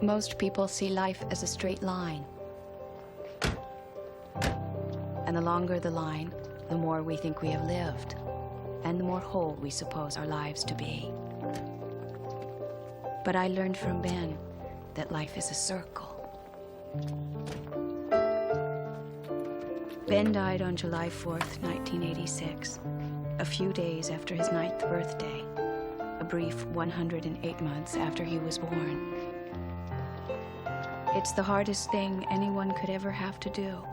Most people see life as a straight line. And the longer the line, the more we think we have lived, and the more whole we suppose our lives to be. But I learned from Ben that life is a circle. Ben died on July 4th, 1986, a few days after his 9th birthday, a brief 108 months after he was born. It's the hardest thing anyone could ever have to do,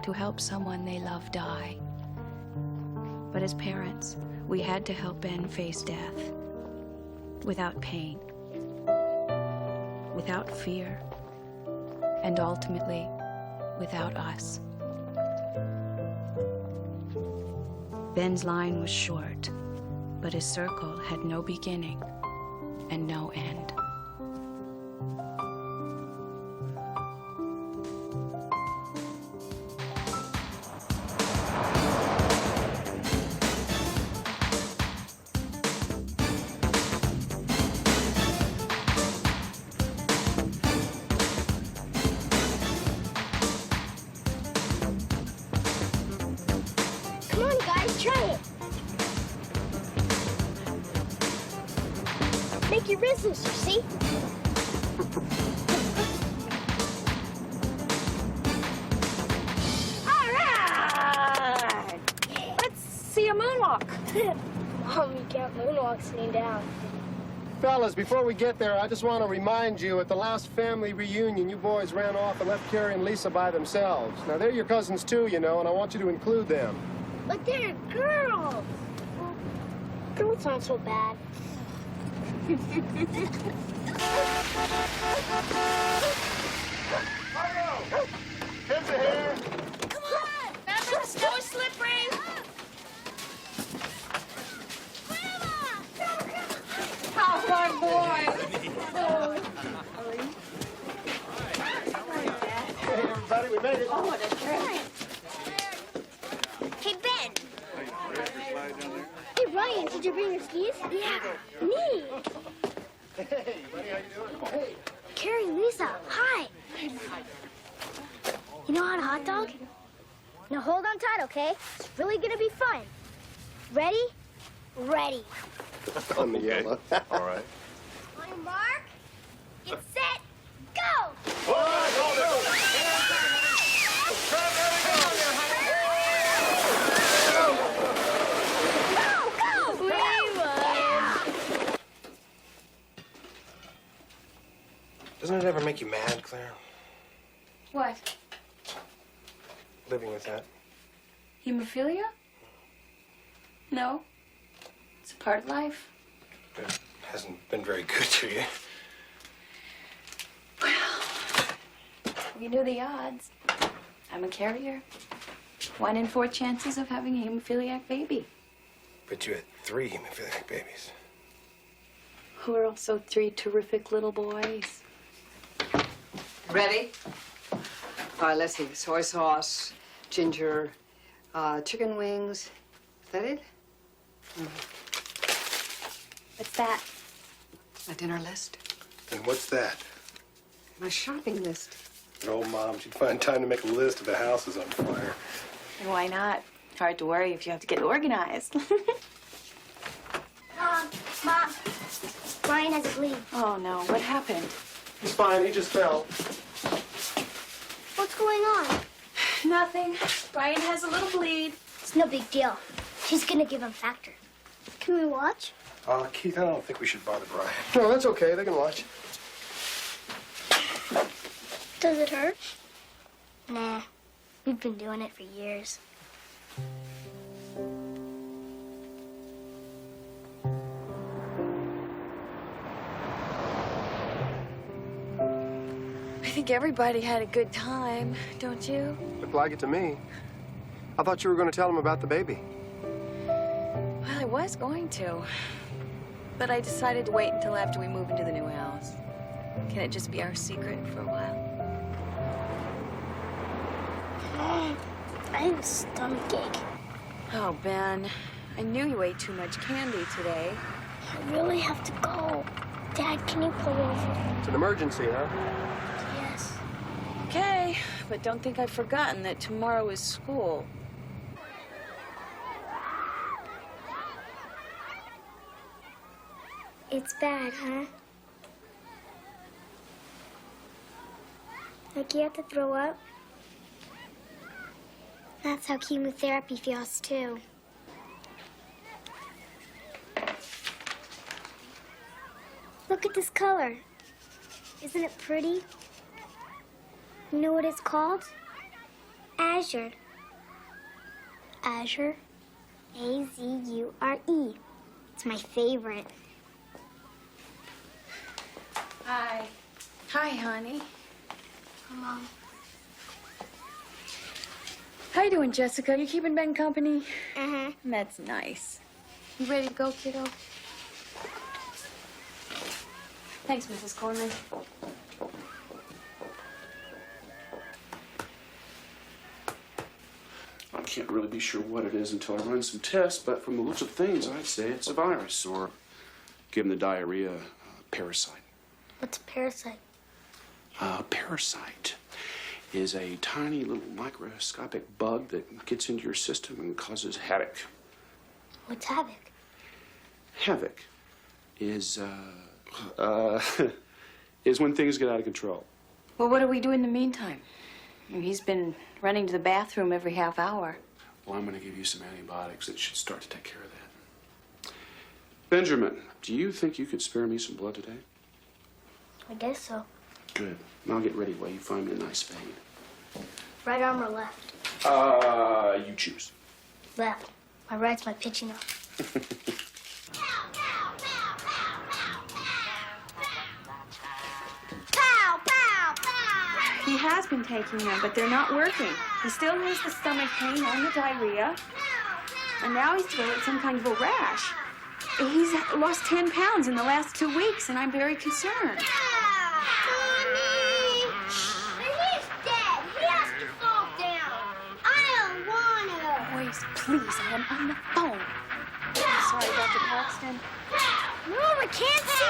to help someone they love die. But as parents, we had to help Ben face death without pain, without fear, and ultimately, without us. Ben's line was short, but his circle had no beginning and no end. Come on, guys, try it. Make your wrist looser, see? All right! Let's see a moonwalk. Mom, you can't moonwalk sitting down. Fellas, before we get there, I just want to remind you, at the last family reunion, you boys ran off and left Carrie and Lisa by themselves. Now, they're your cousins, too, you know, and I want you to include them. But they're girls. Girls aren't so bad. Kids are here. Come on! Remember the snow is slippery? Oh, my boy! Hey, everybody, we made it. Oh, what a treat. Hey, Ben. Hey, Ryan, did you bring your skis? Yeah, me. Hey, buddy, how you doing? Hey. Carrie and Lisa, hi. You know how to hot dog? Now hold on tight, okay? It's really gonna be fun. Ready? Ready. On the yellow. All right. On your mark, get set, go! Doesn't it ever make you mad, Claire? What? Living with that? Hemophilia? No. It's a part of life. It hasn't been very good to you. You knew the odds. I'm a carrier. 1 in 4 chances of having a hemophiliac baby. But you had 3 hemophiliac babies. Who are also 3 terrific little boys. Ready? All right, let's see. Soy sauce, ginger, chicken wings. Is that it? What's that? My dinner list. And what's that? My shopping list. Oh, Mom, she'd find time to make a list if the house is on fire. And why not? Hard to worry if you have to get organized. Mom, Ryan has a bleed. Oh, no. What happened? He's fine, he just fell. What's going on? Nothing. Brian has a little bleed. It's no big deal. She's gonna give him factor. Can we watch? Keith, I don't think we should bother Brian. No, that's okay. They can watch. Does it hurt? Nah. We've been doing it for years. I think everybody had a good time, don't you? Looked like it to me. I thought you were going to tell him about the baby. Well, I was going to. But I decided to wait until after we move into the new house. Can it just be our secret for a while? I have a stomach ache. Oh, Ben, I knew you ate too much candy today. I really have to go. Dad, can you pull over? It's an emergency, huh? Yes. Okay, but don't think I've forgotten that tomorrow is school. It's bad, huh? Like you have to throw up? That's how chemotherapy feels, too. Look at this color. Isn't it pretty? You know what it's called? Azure. Azure? A-Z-U-R-E. It's my favorite. Hi. Hi, honey. Mom. How you doing, Jessica? You keeping Ben company? Uh-huh. That's nice. You ready to go, kiddo? Thanks, Mrs. Corman. I can't really be sure what it is until I run some tests, but from the looks of things, I'd say it's a virus, or given the diarrhea, parasite. What's a parasite? A parasite is a tiny little microscopic bug that gets into your system and causes havoc. What's havoc? Havoc is, is when things get out of control. Well, what do we do in the meantime? I mean, he's been running to the bathroom every half hour. Well, I'm going to give you some antibiotics that should start to take care of that. Benjamin, do you think you could spare me some blood today? I guess so. Good. I'll get ready while you find me a nice spade. Right arm or left? You choose. Left. My right's my pitching arm. He has been taking them, but they're not working. He still has the stomach pain and the diarrhea. And now he's developed some kind of a rash. He's lost 10 pounds in the last 2 weeks, and I'm very concerned. Boys, please, I am on the phone. Sorry, Dr. Paxton. Move, I can't see!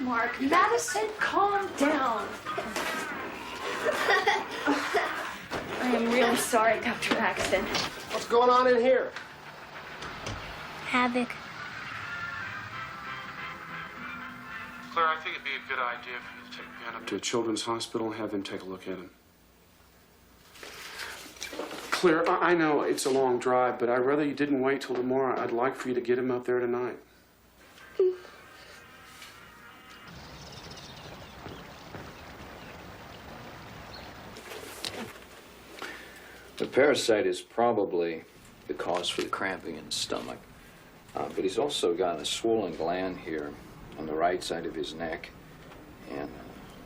Mark, Madison, calm down. I am really sorry, Dr. Paxton. What's going on in here? Havoc. Claire, I think it'd be a good idea for you to take Ben up to a children's hospital and have them take a look at him. Claire, I know it's a long drive, but I'd rather you didn't wait till tomorrow. I'd like for you to get him up there tonight. The parasite is probably the cause for the cramping in the stomach. But he's also got a swollen gland here on the right side of his neck and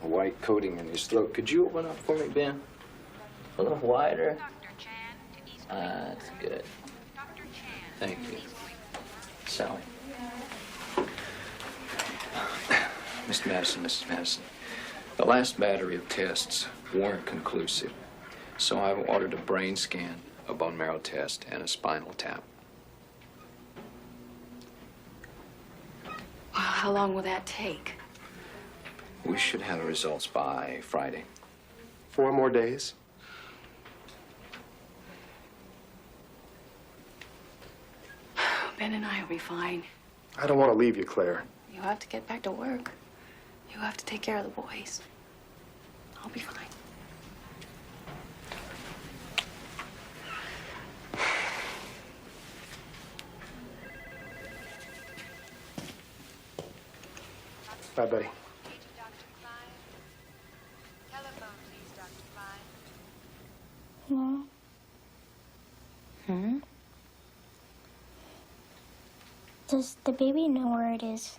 a white coating in his throat. Could you open up for me, Ben? A little wider. That's good. Thank you. Sally. Mr. Madison, Mrs. Madison, the last battery of tests weren't conclusive. So I've ordered a brain scan, a bone marrow test, and a spinal tap. How long will that take? We should have the results by Friday. 4 more days? Ben and I will be fine. I don't want to leave you, Claire. You have to get back to work. You have to take care of the boys. I'll be fine. Bye, buddy. No. Hmm? Does the baby know where it is?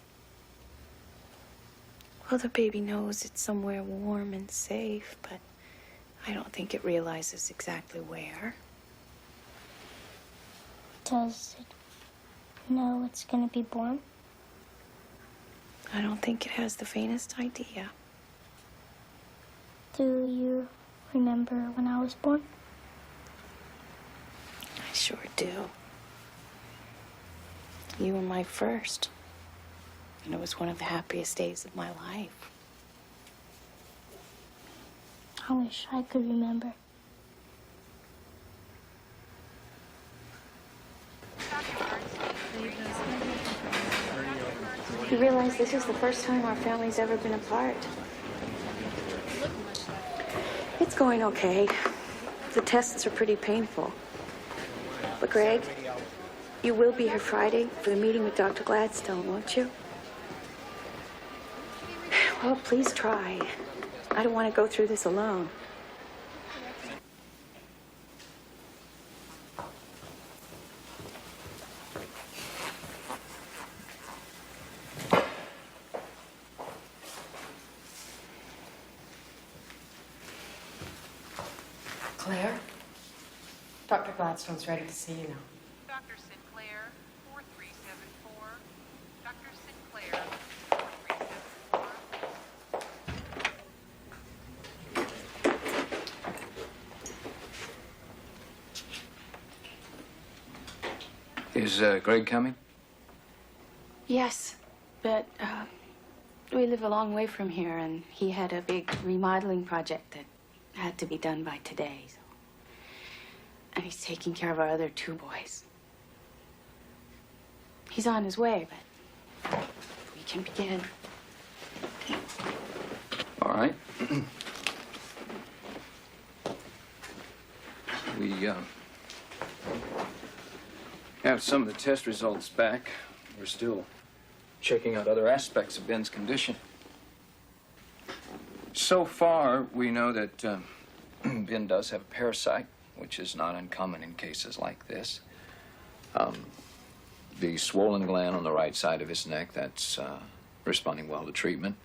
Well, the baby knows it's somewhere warm and safe, but I don't think it realizes exactly where. Does it know it's gonna be born? I don't think it has the faintest idea. Do you remember when I was born? I sure do. You were my first. And it was one of the happiest days of my life. I wish I could remember. You realize this is the first time our family's ever been apart. It's going okay. The tests are pretty painful. But Greg, you will be here Friday for the meeting with Dr. Gladstone, won't you? Well, please try. I don't want to go through this alone. Claire? Dr. Gladstone's ready to see you now. Dr. Sinclair, 4374. Dr. Sinclair, 4374. Is Greg coming? Yes, but we live a long way from here, and he had a big remodeling project that had to be done by today. So. And he's taking care of our other 2 boys. He's on his way, but we can begin. All right. We have some of the test results back. We're still checking out other aspects of Ben's condition. So far, we know that Ben does have a parasite, which is not uncommon in cases like this. The swollen gland on the right side of his neck, that's responding well to treatment,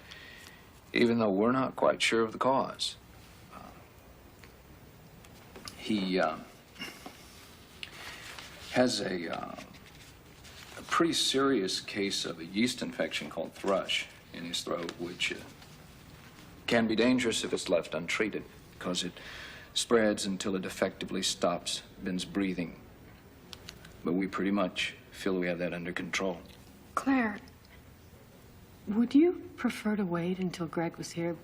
even though we're not quite sure of the cause. He has a pretty serious case of a yeast infection called thrush in his throat, which can be dangerous if it's left untreated because it spreads until it effectively stops Ben's breathing. But we pretty much feel we have that under control. Claire, would you prefer to wait until Greg was here?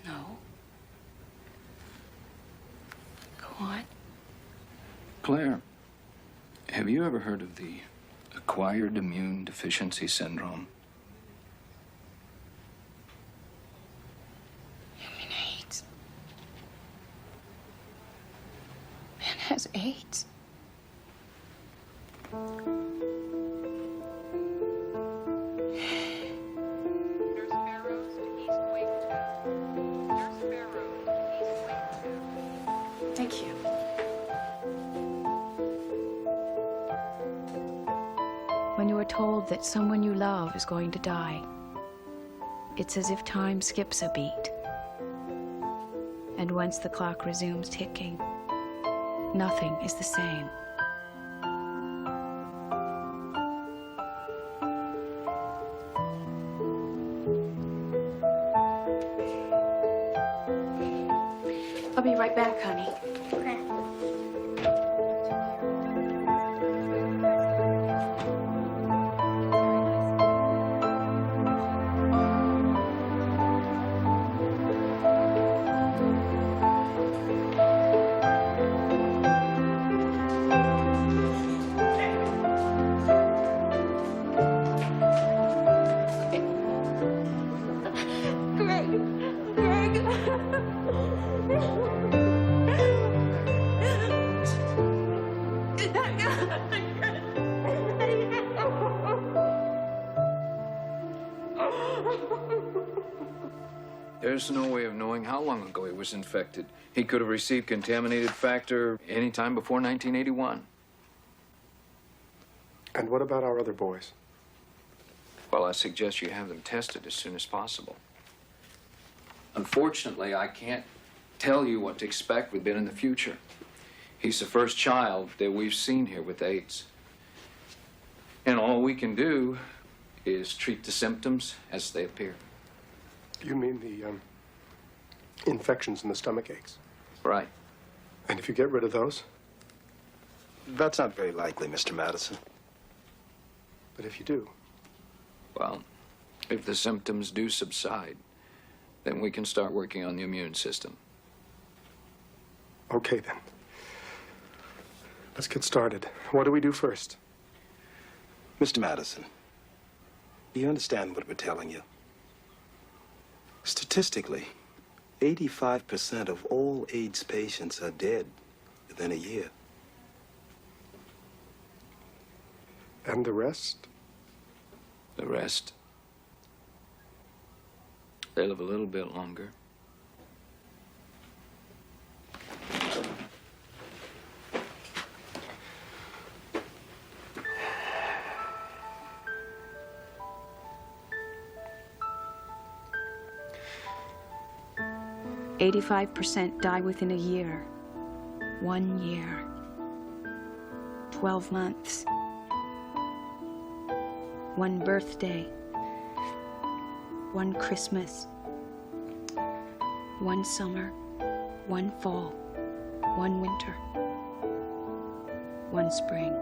No. Go on. Claire, have you ever heard of the acquired immune deficiency syndrome? You mean AIDS? Ben has AIDS. Nurse Barrows to East Wing 2. Nurse Barrows to East Wing 2. Thank you. When you are told that someone you love is going to die, it's as if time skips a beat. And once the clock resumes ticking, nothing is the same. I'll be right back, honey. Okay. There's no way of knowing how long ago he was infected. He could have received contaminated factor any time before 1981. And what about our other boys? Well, I suggest you have them tested as soon as possible. Unfortunately, I can't tell you what to expect with Ben in the future. He's the first child that we've seen here with AIDS. And all we can do is treat the symptoms as they appear. You mean the infections and the stomach aches? Right. And if you get rid of those? That's not very likely, Mr. Madison. But if you do? Well, if the symptoms do subside, then we can start working on the immune system. Okay, then. Let's get started. What do we do first? Mr. Madison, do you understand what we're telling you? Statistically, 85% of all AIDS patients are dead within a year. And the rest? The rest, they live a little bit longer. "85% die within a year. 1 year. 12 months. 1 birthday. 1 Christmas. 1 summer. 1 fall. 1 winter. 1 spring."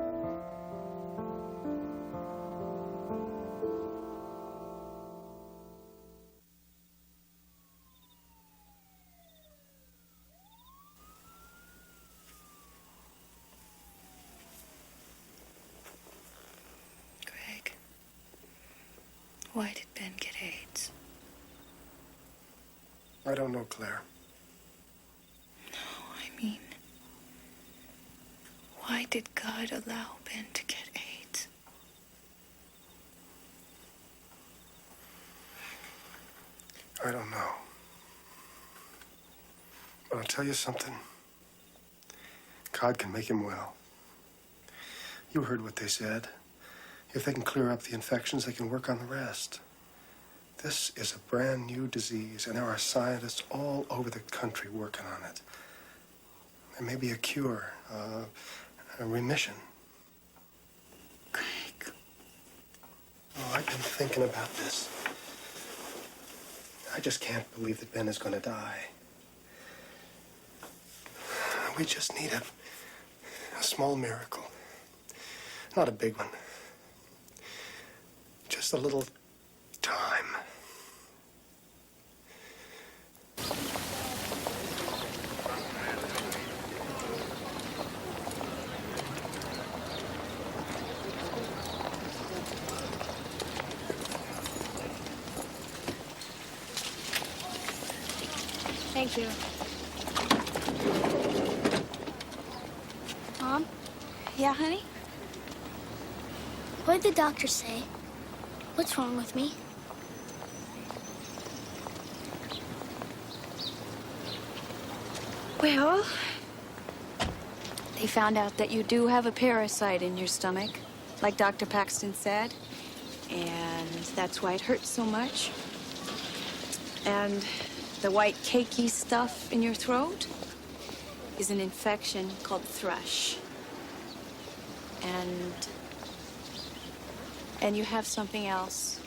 Greg, why did Ben get AIDS? I don't know, Claire. No, I mean, why did God allow Ben to get AIDS? I don't know. But I'll tell you something. God can make him well. You heard what they said. If they can clear up the infections, they can work on the rest. This is a brand new disease, and there are scientists all over the country working on it. There may be a cure, a remission. Greg. Oh, I've been thinking about this. I just can't believe that Ben is going to die. We just need a small miracle. Not a big one. Just a little time. Thank you. Mom, Yeah, honey? what did the doctor say? What's wrong with me? Well, they found out that you do have a parasite in your stomach, like Dr. Paxton said. And that's why it hurts so much. And the white cakey stuff in your throat is an infection called thrush. And you have something else,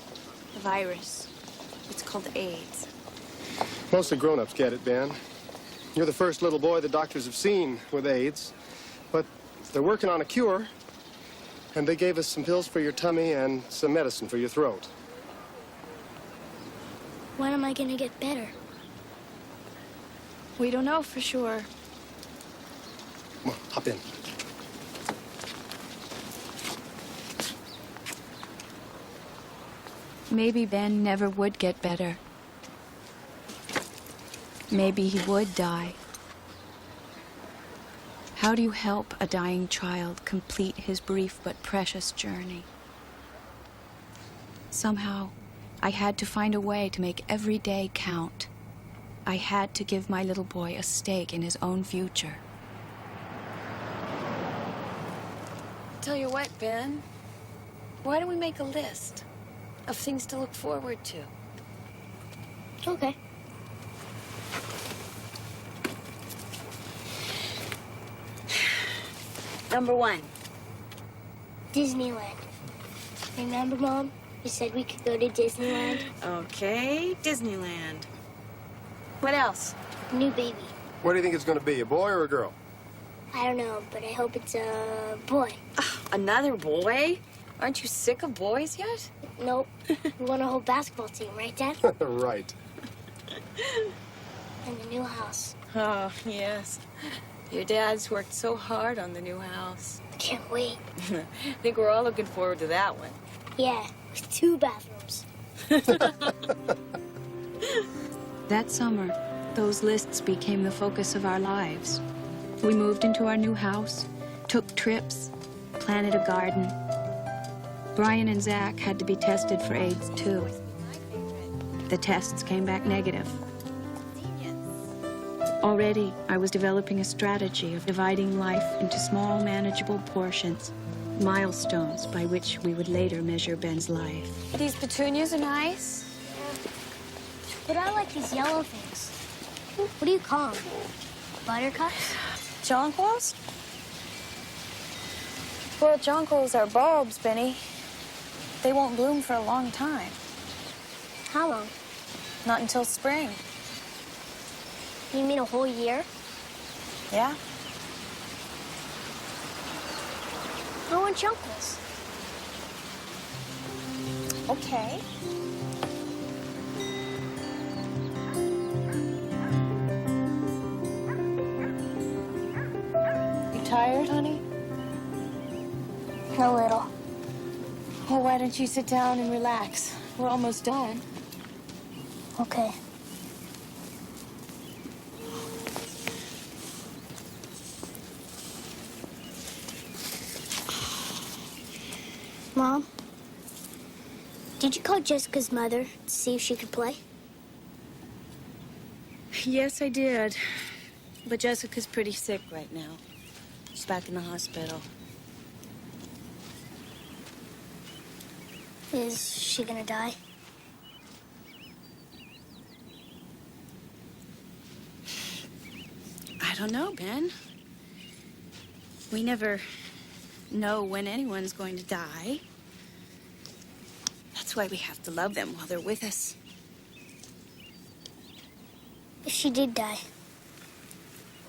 a virus. It's called AIDS. Most of the grown-ups get it, Ben. You're the first little boy the doctors have seen with AIDS. But they're working on a cure, and they gave us some pills for your tummy and some medicine for your throat. When am I gonna get better? We don't know for sure. Come on, hop in. Maybe Ben never would get better. Maybe he would die. How do you help a dying child complete his brief but precious journey? Somehow, I had to find a way to make every day count. I had to give my little boy a stake in his own future. Tell you what, Ben, why don't we make a list of things to look forward to? Okay. Number 1. Disneyland. Remember, Mom? You said we could go to Disneyland? Okay, Disneyland. What else? New baby. What do you think it's going to be, a boy or a girl? I don't know, but I hope it's a boy. Another boy? Aren't you sick of boys yet? Nope. We want a whole basketball team, right, Dad? Right. And the new house. Oh, yes. Your dad's worked so hard on the new house. Can't wait. I think we're all looking forward to that one. Yeah, with 2 bathrooms. That summer, those lists became the focus of our lives. We moved into our new house, took trips, planted a garden. Brian and Zach had to be tested for AIDS, too. The tests came back negative. Already, I was developing a strategy of dividing life into small, manageable portions, milestones by which we would later measure Ben's life. These petunias are nice. But I like these yellow things. What do you call them? Buttercups? Jonquils? Well, jonquils are bulbs, Benny. They won't bloom for a long time. How long? Not until spring. You mean a whole year? Yeah? I want jonquils. Okay. You tired, honey? A little. Well, why don't you sit down and relax? We're almost done. Okay. Mom, did you call Jessica's mother to see if she could play? Yes, I did. But Jessica's pretty sick right now. She's back in the hospital. Is she gonna die? I don't know, Ben. We never know when anyone's going to die. That's why we have to love them while they're with us. If she did die,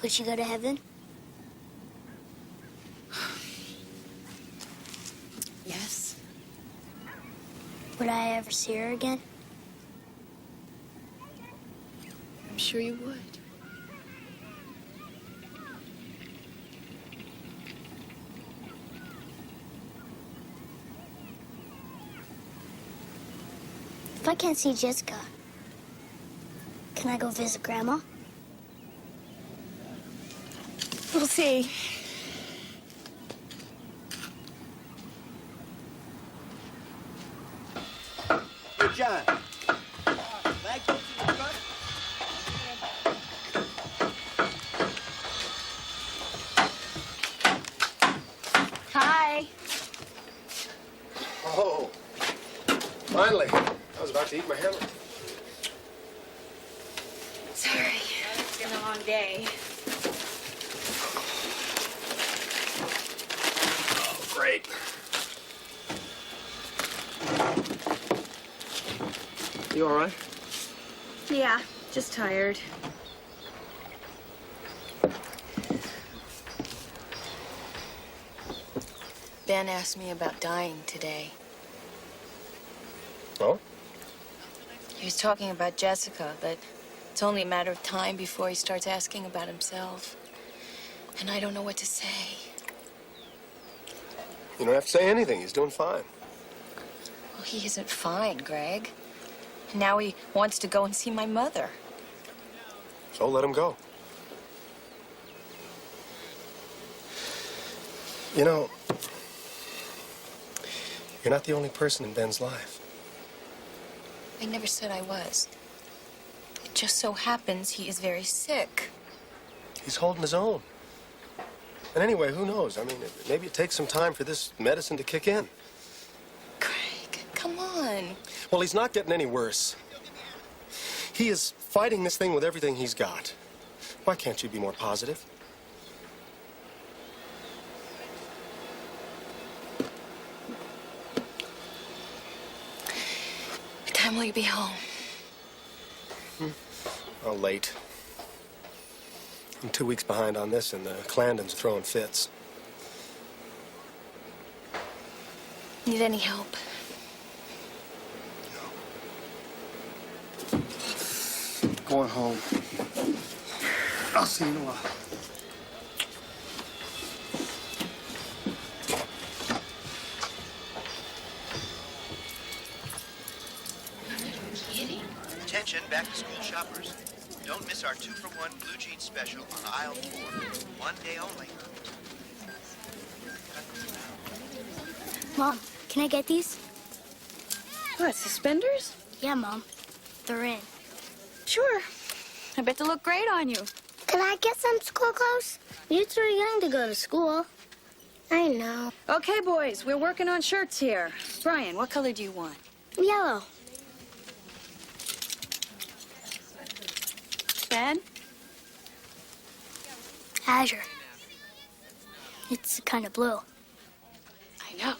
would she go to heaven? Yes. Would I ever see her again? I'm sure you would. If I can't see Jessica, can I go visit Grandma? We'll see. Hey, John. Mag goes in the front. Hi. Oh, finally. I was about to eat my hammer. Sorry. It's been a long day. Oh, great. You all right? Yeah, just tired. Ben asked me about dying today. Oh? He was talking about Jessica, that it's only a matter of time before he starts asking about himself. And I don't know what to say. You don't have to say anything. He's doing fine. Well, he isn't fine, Greg. And now he wants to go and see my mother. So let him go. You know, you're not the only person in Ben's life. I never said I was. It just so happens he is very sick. He's holding his own. And anyway, who knows? I mean, maybe it takes some time for this medicine to kick in. Greg, come on. Well, he's not getting any worse. He is fighting this thing with everything he's got. Why can't you be more positive? What time will you be home? Oh, late. I'm 2 weeks behind on this, and the Clandons are throwing fits. Need any help? Going home. I'll see you in a while. Attention, back-to-school shoppers. Don't miss our 2-for-1 blue jeans special on aisle 4. One day only. Mom, can I get these? What, suspenders? Yeah, Mom. They're in. Sure. I bet they look great on you. Can I get some school clothes? You're too young to go to school. I know. Okay, boys, we're working on shirts here. Brian, what color do you want? Yellow. Ben? Azure. It's kind of blue. I know.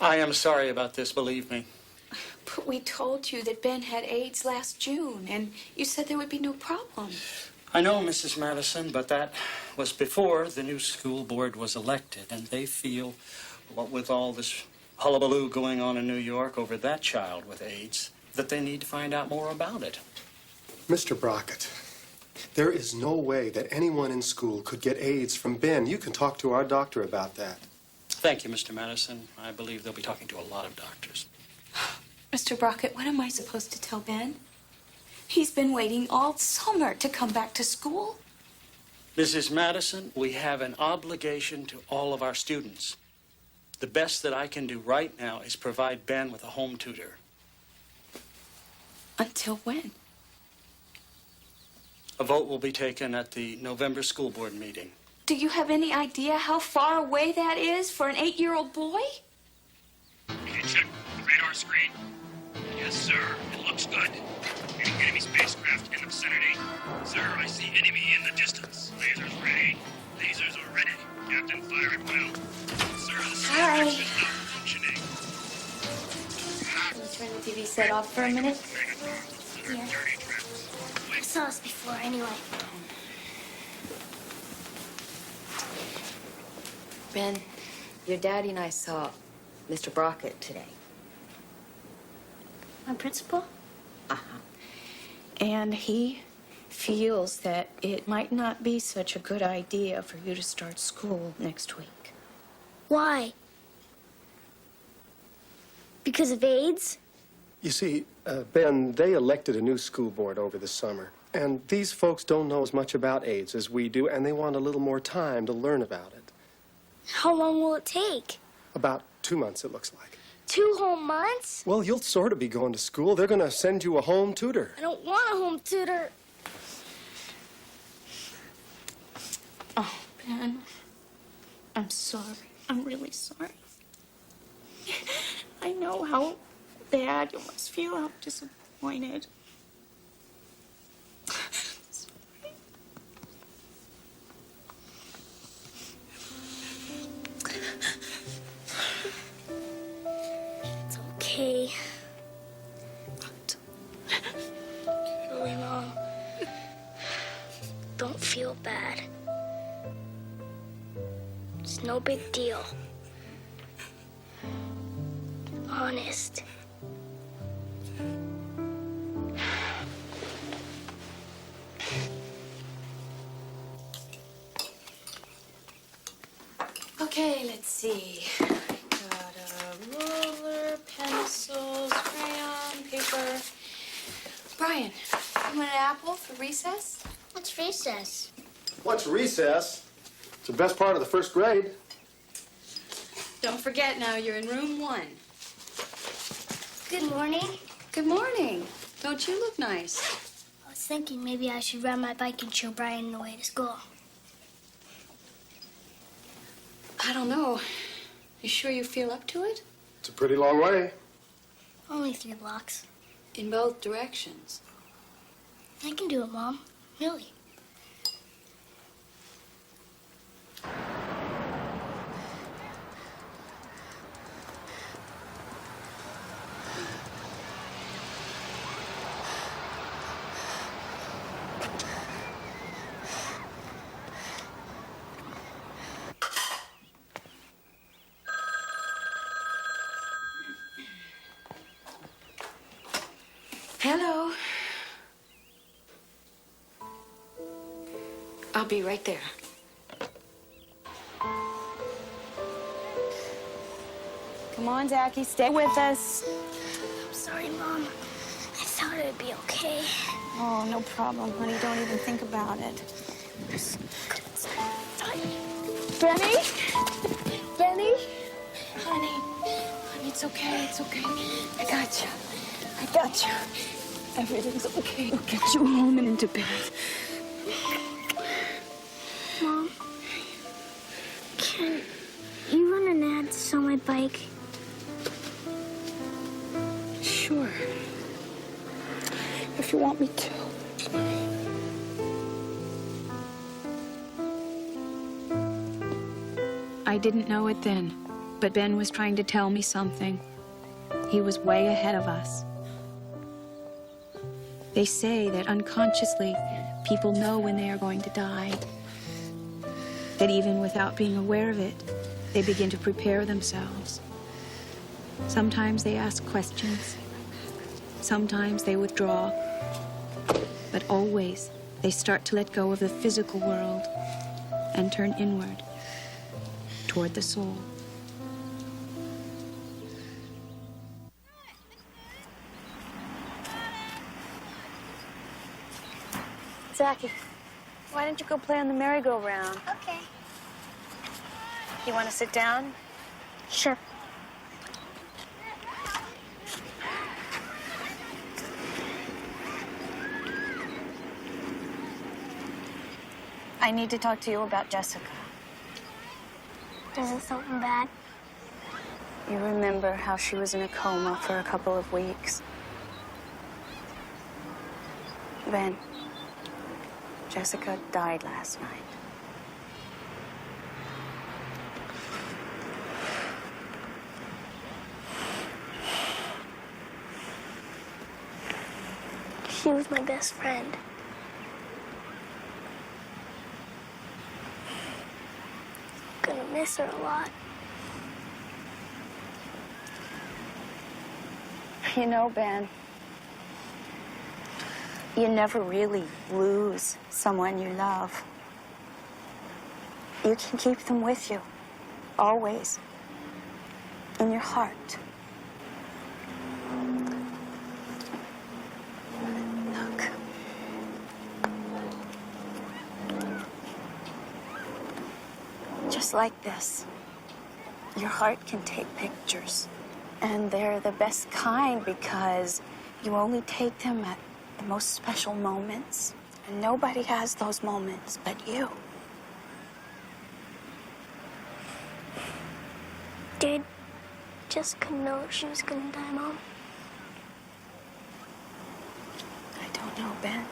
I am sorry about this, believe me. But we told you that Ben had AIDS last June, and you said there would be no problem. I know, Mrs. Madison, but that was before the new school board was elected, and they feel, what with all this hullabaloo going on in New York over that child with AIDS, that they need to find out more about it. Mr. Brockett, there is no way that anyone in school could get AIDS from Ben. You can talk to our doctor about that. Thank you, Mr. Madison. I believe they'll be talking to a lot of doctors. Mr. Brockett, what am I supposed to tell Ben? He's been waiting all summer to come back to school. Mrs. Madison, we have an obligation to all of our students. The best that I can do right now is provide Ben with a home tutor. Until when? A vote will be taken at the November school board meeting. Do you have any idea how far away that is for an 8-year-old boy? Can you check the radar screen? Yes, sir. It looks good. Any enemy spacecraft in the vicinity? Sir, I see enemy in the distance. Lasers ready. Lasers are ready. Captain, fire at will. Sir, the Hi. matrix is not functioning. Can you turn the TV set off for a minute? Yeah. I saw this before anyway. Ben, your daddy and I saw Mr. Brockett today. My principal? Uh-huh. And he feels that it might not be such a good idea for you to start school next week. Why? Because of AIDS? You see, Ben, they elected a new school board over the summer. And these folks don't know as much about AIDS as we do, and they want a little more time to learn about it. How long will it take? About 2 months, it looks like. 2 whole months? Well, you'll sort of be going to school. They're going to send you a home tutor. I don't want a home tutor. Oh, Ben, I'm sorry. I'm really sorry. I know how bad you must feel, how disappointed. It's okay. Really, Mom. Don't feel bad. It's no big deal. Honest. Okay, let's see. Got a ruler, pencils, crayon, paper. Brian, you want an apple for recess? What's recess? What's recess? It's the best part of the first grade. Don't forget now, you're in room 1. Good morning. Good morning. Don't you look nice? I was thinking maybe I should ride my bike and show Brian the way to school. I don't know. You sure you feel up to it? It's a pretty long way. Only 3 blocks. In both directions. I can do it, Mom. Really. Hello. I'll be right there. Come on, Zachy, stay with us. I'm sorry, Mom. I thought it'd be okay. Oh, no problem, honey. Don't even think about it. Benny? Benny? Honey, it's okay, it's okay. I got you. I got you. Everything's okay. We'll get you home and into bed. Mom, can you run an ad to sell my bike? Sure. If you want me to. I didn't know it then, but Ben was trying to tell me something. He was way ahead of us. They say that unconsciously, people know when they are going to die. That even without being aware of it, they begin to prepare themselves. Sometimes they ask questions. Sometimes they withdraw. But always, they start to let go of the physical world and turn inward, toward the soul. Zachy, why don't you go play on the merry-go-round? Okay. You want to sit down? Sure. I need to talk to you about Jessica. Is it something bad? You remember how she was in a coma for a couple of weeks? Ben, Jessica died last night. She was my best friend. I'm gonna miss her a lot. You know, Ben, you never really lose someone you love. You can keep them with you, always, in your heart. Look. Just like this, your heart can take pictures. And they're the best kind because you only take them at the most special moments. And nobody has those moments but you. Did Jessica know she was gonna die, Mom? I don't know, Ben.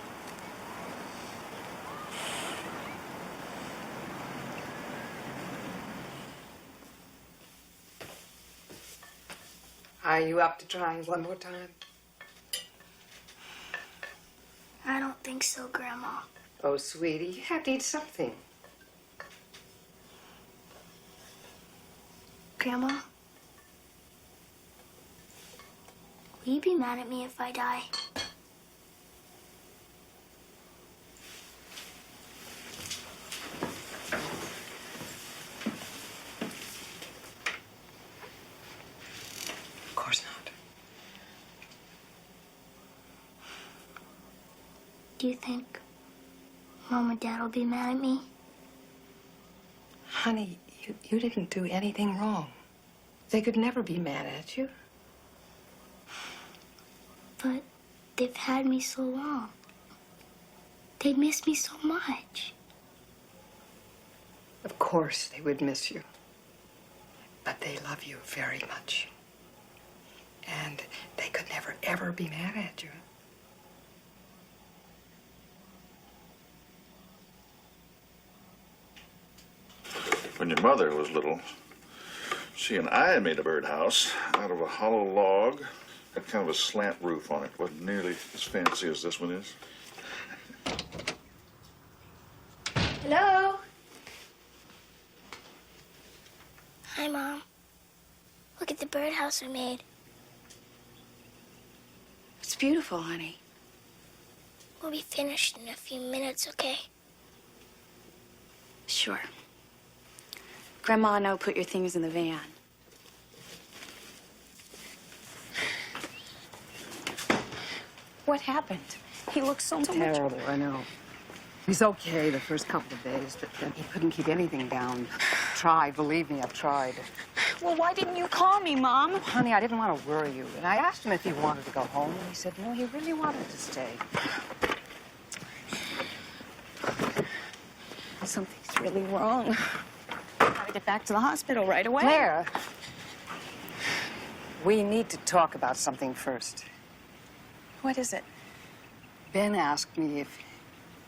Are you up to trying one more time? I don't think so, Grandma. Oh, sweetie, you have to eat something. Grandma? Will you be mad at me if I die? Of course not. Do you think Mom and Dad will be mad at me? Honey, you didn't do anything wrong. They could never be mad at you. But they've had me so long. They miss me so much. Of course they would miss you. But they love you very much. And they could never, ever be mad at you. When your mother was little, she and I made a birdhouse out of a hollow log. Had kind of a slant roof on it. Wasn't nearly as fancy as this one is. Hello? Hi, Mom. Look at the birdhouse we made. It's beautiful, honey. We'll be finished in a few minutes, okay? Sure. Grandma and I'll put your things in the van. What happened? He looks so much... Terrible, I know. He's okay the first couple of days, but then he couldn't keep anything down. Tried, believe me, I've tried. Well, why didn't you call me, Mom? Honey, I didn't want to worry you. And I asked him if he wanted to go home, and he said no, he really wanted to stay. Something's really wrong. Gotta get back to the hospital right away. Claire, we need to talk about something first. What is it? Ben asked me if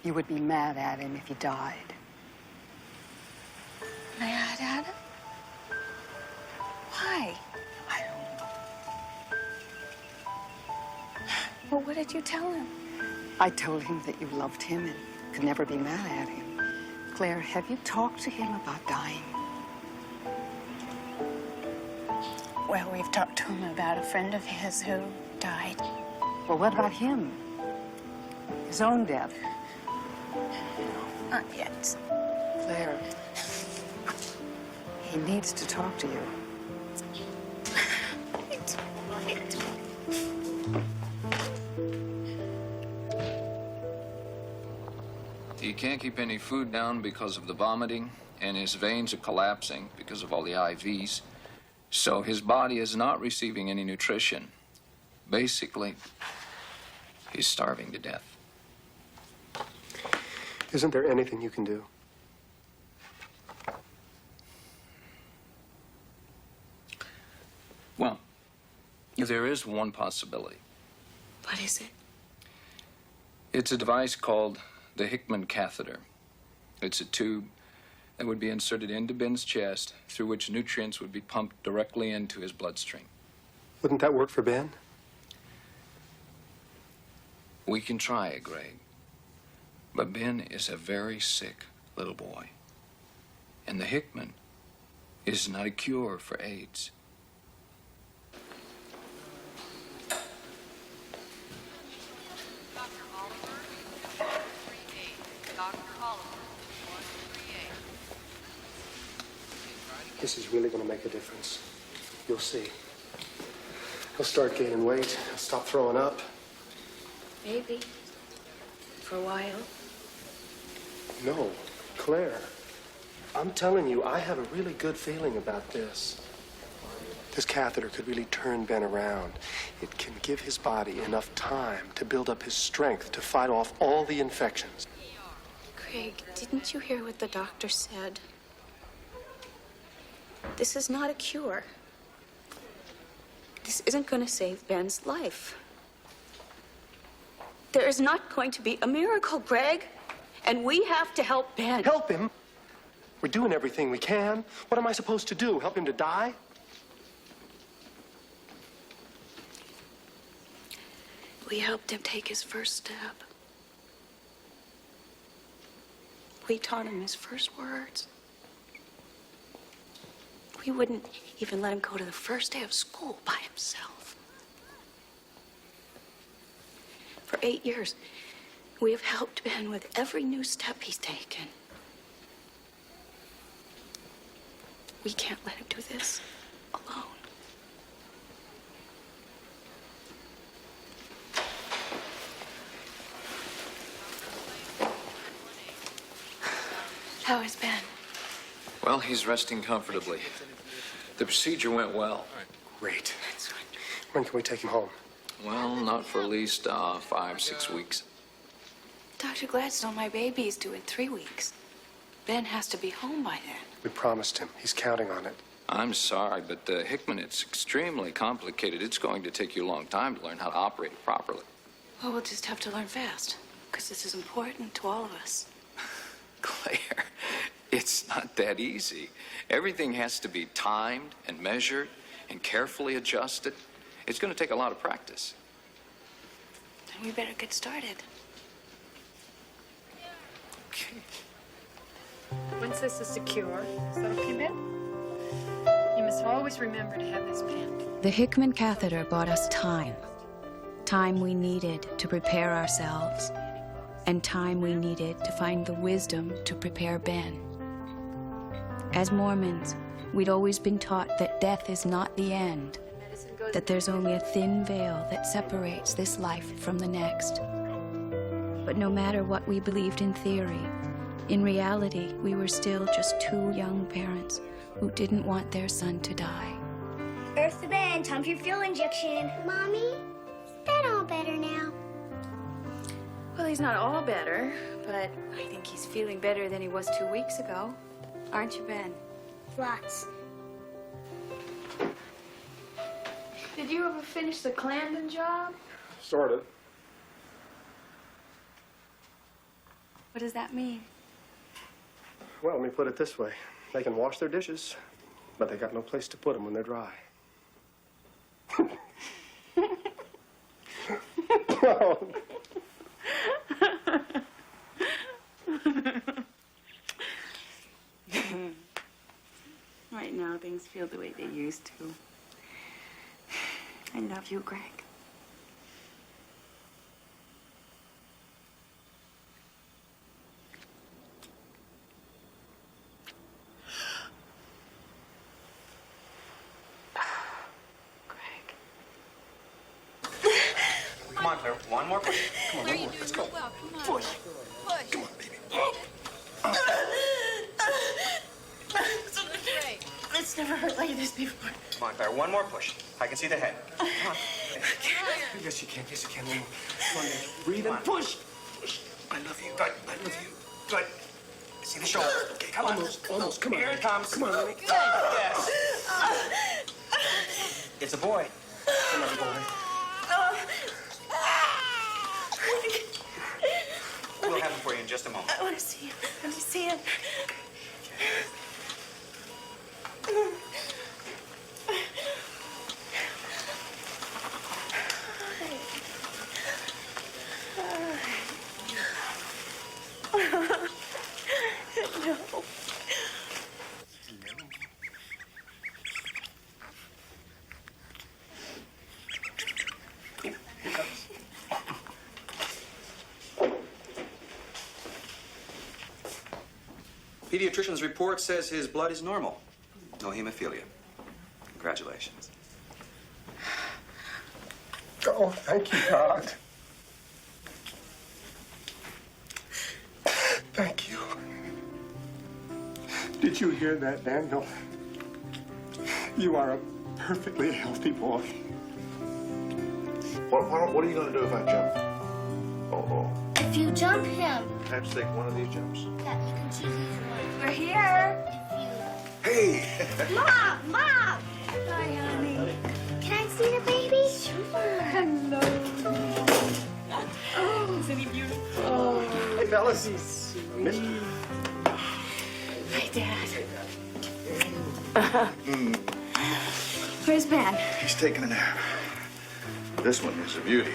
you would be mad at him if he died. Mad at him? Why? I don't know. Well, what did you tell him? I told him that you loved him and could never be mad at him. Claire, have you talked to him about dying? Well, we've talked to him about a friend of his who died. Well, what about him? His own death? Not yet. Claire, he needs to talk to you. He can't keep any food down because of the vomiting, and his veins are collapsing because of all the IVs. So his body is not receiving any nutrition. Basically, he's starving to death. Isn't there anything you can do? Well, there is one possibility. What is it? It's a device called the Hickman catheter. It's a tube that would be inserted into Ben's chest through which nutrients would be pumped directly into his bloodstream. Wouldn't that work for Ben? We can try it, Greg. But Ben is a very sick little boy. And the Hickman is not a cure for AIDS. This is really going to make a difference. You'll see. He'll start gaining weight. He'll stop throwing up. Maybe. For a while. No, Claire. I'm telling you, I have a really good feeling about this. This catheter could really turn Ben around. It can give his body enough time to build up his strength to fight off all the infections. Craig, didn't you hear what the doctor said? This is not a cure. This isn't going to save Ben's life. There is not going to be a miracle, Greg. And we have to help Ben. Help him? We're doing everything we can. What am I supposed to do? Help him to die? We helped him take his first step. We taught him his first words. We wouldn't even let him go to the first day of school by himself. For 8 years, we have helped Ben with every new step he's taken. We can't let him do this alone. How has Ben? Well, he's resting comfortably. The procedure went well. Great. When can we take him home? Well, not for at least 5, 6 weeks. Dr. Gladstone, my baby is due in 3 weeks. Ben has to be home by then. We promised him. He's counting on it. I'm sorry, but Hickman, it's extremely complicated. It's going to take you a long time to learn how to operate it properly. Well, we'll just have to learn fast, because this is important to all of us. Claire, it's not that easy. Everything has to be timed and measured and carefully adjusted. It's going to take a lot of practice. Then we better get started. Okay. Once this is secure, is that okay, Ben? You must always remember to have this pinned. The Hickman catheter bought us time. Time we needed to prepare ourselves and time we needed to find the wisdom to prepare Ben. As Mormons, we'd always been taught that death is not the end, that there's only a thin veil that separates this life from the next. But no matter what we believed in theory, in reality, we were still just two young parents who didn't want their son to die. Earth to Ben, time for your fuel injection. Mommy, is that all better now? Well, he's not all better, but I think he's feeling better than he was 2 weeks ago. Aren't you, Ben? Lots. Did you ever finish the Clarendon job? Sort of. What does that mean? Well, let me put it this way. They can wash their dishes, but they got no place to put them when they're dry. Right now, things feel the way they used to. I love you, Greg. Come on, Claire. One more push. Come on, one more. Let's go. Push. Come on, baby. It's never hurt like this before. Come on, Claire. One more push. I can see the head. Come on. Yes, you can. Yes, you can. One more. Come on, baby. Breathe and push. Push. I love you. Good. I love you. Good. See the shoulder. Okay, come on. Almost. Come on. Here it comes. Come on, honey. Yes. It's a boy. Another boy. We'll have him for you in just a moment. I want to see him. Let me see him. No. Pediatrician's report says his blood is normal. No hemophilia. Congratulations. Oh, thank you, God. Thank you. Did you hear that, Daniel? You are a perfectly healthy boy. What are you going to do if I jump? Oh. If you jump him, I have to take one of these jumps. that you can choose either one. We're here. Hey! Mom! Mom! Hi, honey. Can I see the baby? Sure. Hello. Oh, isn't he beautiful? Oh. Hey, fellas. Missed you. Hi, Dad. Where's Ben? He's taking a nap. This one is a beauty.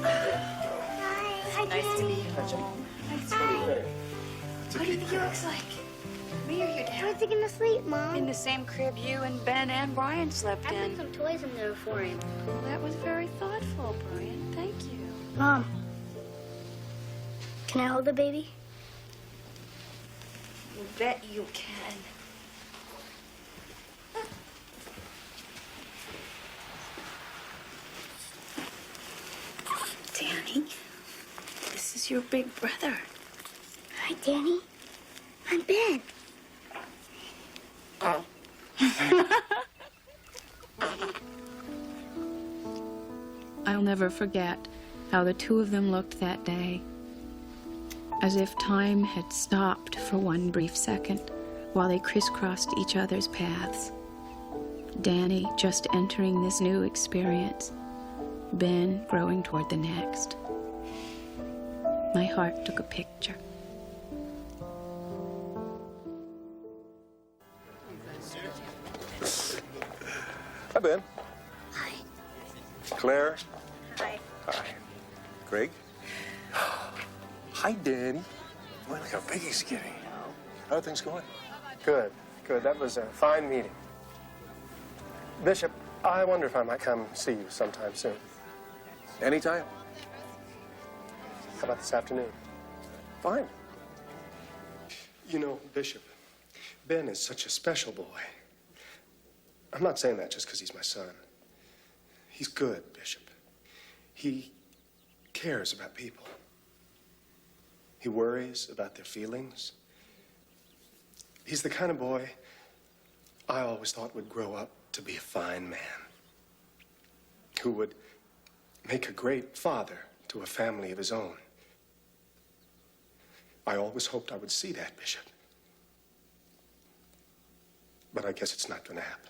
Hi, Nice to meet you. Hi. What do you think he looks like? Me or your dad? Where's he gonna sleep, Mom? In the same crib you and Ben and Brian slept I in. put some toys in there for him. Well, that was very thoughtful, Brian. Thank you. Mom, can I hold the baby? You bet you can. Danny, this is your big brother. Hi, Danny. I'm Ben. Oh. I'll never forget how the two of them looked that day, as if time had stopped for one brief second while they crisscrossed each other's paths. Danny just entering this new experience, Ben growing toward the next. My heart took a picture. Hi, Ben. Hi. Claire. Hi. Hi. Greg. Hi, Danny. Boy, look how big he's getting. How are things going? Good. That was a fine meeting. Bishop, I wonder if I might come see you sometime soon. Anytime. How about this afternoon? Fine. You know, Bishop, Ben is such a special boy. I'm not saying that just because he's my son. He's good, Bishop. He cares about people. He worries about their feelings. He's the kind of boy I always thought would grow up to be a fine man, who would make a great father to a family of his own. I always hoped I would see that, Bishop. But I guess it's not going to happen.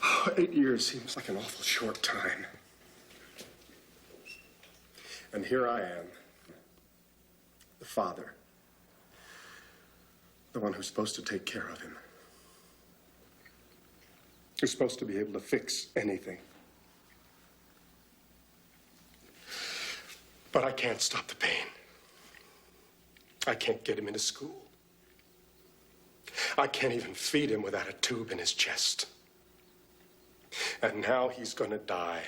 Oh, 8 years seems like an awful short time. And here I am, the father, the one who's supposed to take care of him, who's supposed to be able to fix anything. But I can't stop the pain. I can't get him into school. I can't even feed him without a tube in his chest. And now he's gonna die.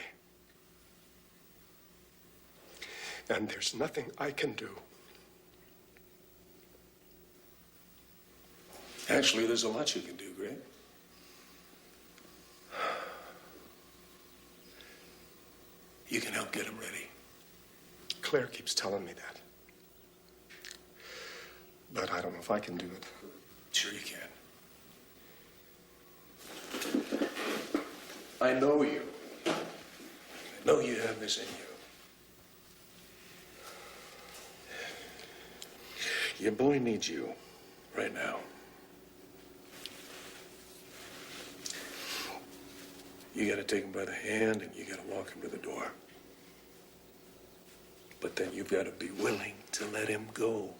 And there's nothing I can do. Actually, there's a lot you can do, Greg. You can help get him ready. Claire keeps telling me that. But I don't know if I can do it. Sure you can. I know you. I know you have this in you. Your boy needs you right now. You gotta take him by the hand and you gotta walk him to the door. But then you've gotta be willing to let him go.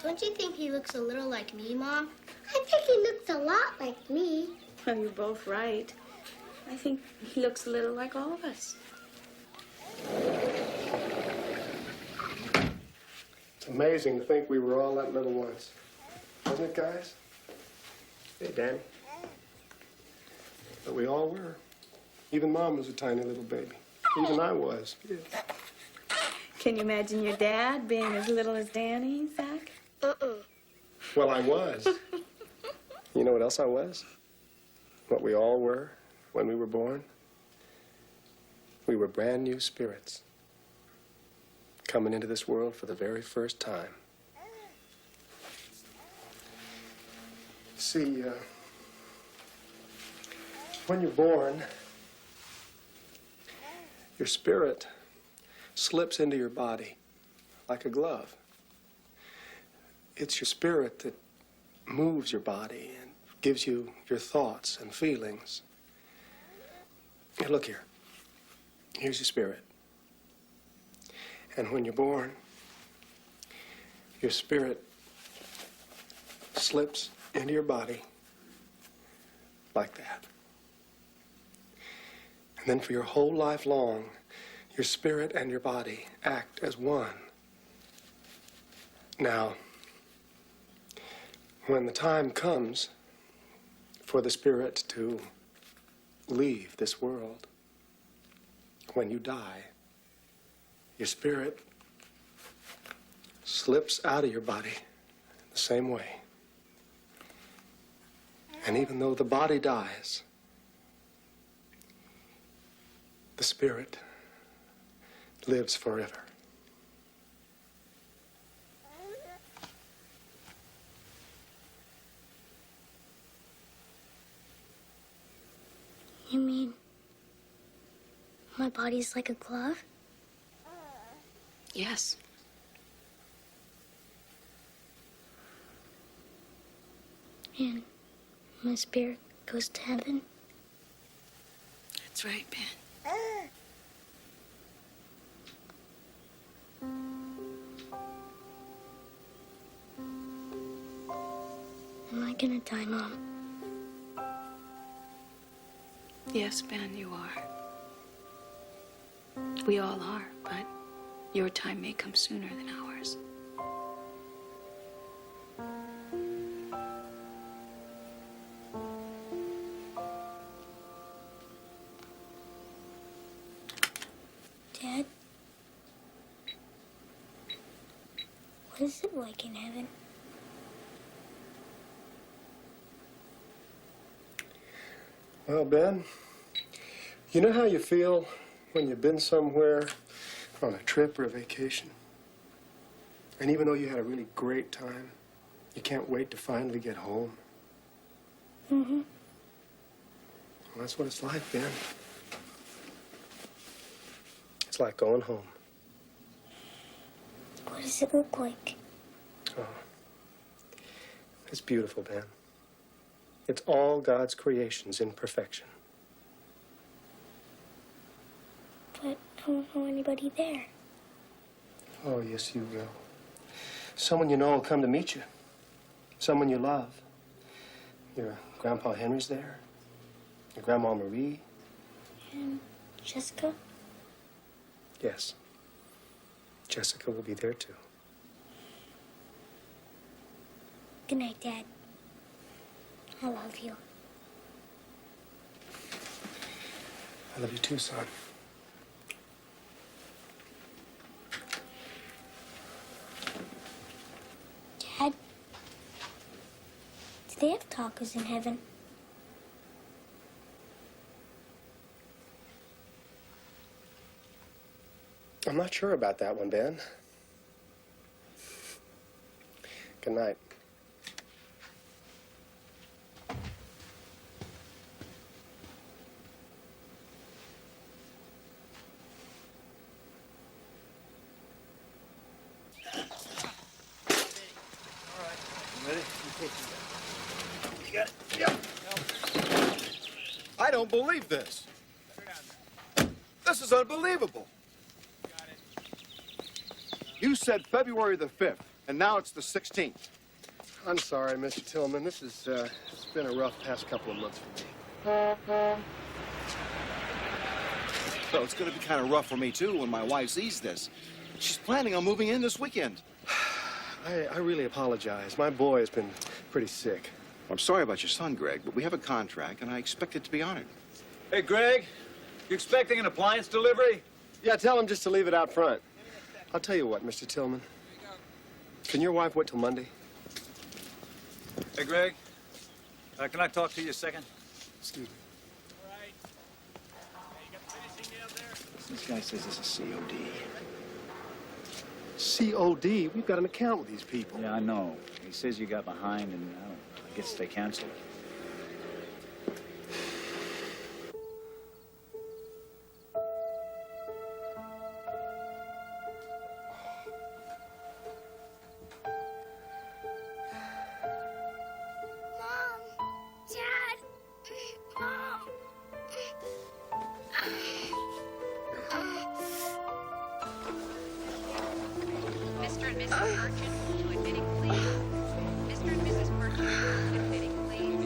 Don't you think he looks a little like me, Mom? I think he looks a lot like me. Well, you're both right. I think he looks a little like all of us. It's amazing to think we were all that little once. Wasn't it, guys? Hey, Danny. But we all were. Even Mom was a tiny little baby. Even I was. Yeah. Can you imagine your dad being as little as Danny, Zach? Well, I was. You know what else I was? What we all were when we were born? We were brand new spirits coming into this world for the very first time. See, when you're born, your spirit slips into your body like a glove. It's your spirit that moves your body and gives you your thoughts and feelings. Here, look here. Here's your spirit. And when you're born, your spirit slips into your body like that. And then for your whole life long, your spirit and your body act as one. Now, when the time comes for the spirit to leave this world, when you die, your spirit slips out of your body the same way. And even though the body dies, the spirit lives forever. You mean my body's like a glove? Yes. And my spirit goes to heaven? That's right, Ben. Am I gonna die, Mom? Yes, Ben, you are. We all are, but your time may come sooner than ours. Dad, what is it like in heaven? Well, Ben, you know how you feel when you've been somewhere on a trip or a vacation? And even though you had a really great time, you can't wait to finally get home? Mm-hmm. Well, that's what it's like, Ben. It's like going home. What does it look like? Oh, it's beautiful, Ben. It's all God's creations in perfection. But I don't know anybody there. Oh, yes, you will. Someone you know will come to meet you. Someone you love. Your Grandpa Henry's there. Your Grandma Marie. And Jessica? Yes. Jessica will be there, too. Good night, Dad. I love you. I love you, too, son. Dad, do they have tacos in heaven? I'm not sure about that one, Ben. Good night. Ready? You got it. Yep. I don't believe this. This is unbelievable. You said February the 5th, and now it's the 16th. I'm sorry, Mr. Tillman. This is, it's been a rough past couple of months for me. So it's going to be kind of rough for me, too, when my wife sees this. She's planning on moving in this weekend. I really apologize. My boy has been pretty sick. I'm sorry about your son, Greg, but we have a contract, and I expect it to be honored. Hey, Greg, you expecting an appliance delivery? Yeah, tell him just to leave it out front. I'll tell you what, Mr. Tillman. Can your wife wait till Monday? Hey, Greg, can I talk to you a second? Excuse me. This guy says this is COD. COD? We've got an account with these people. Yeah, I know. He says you got behind, and I guess they canceled. Mr. and Mrs. Merchant to admitting, please. Mr. and Mrs. Merchant to admitting, please.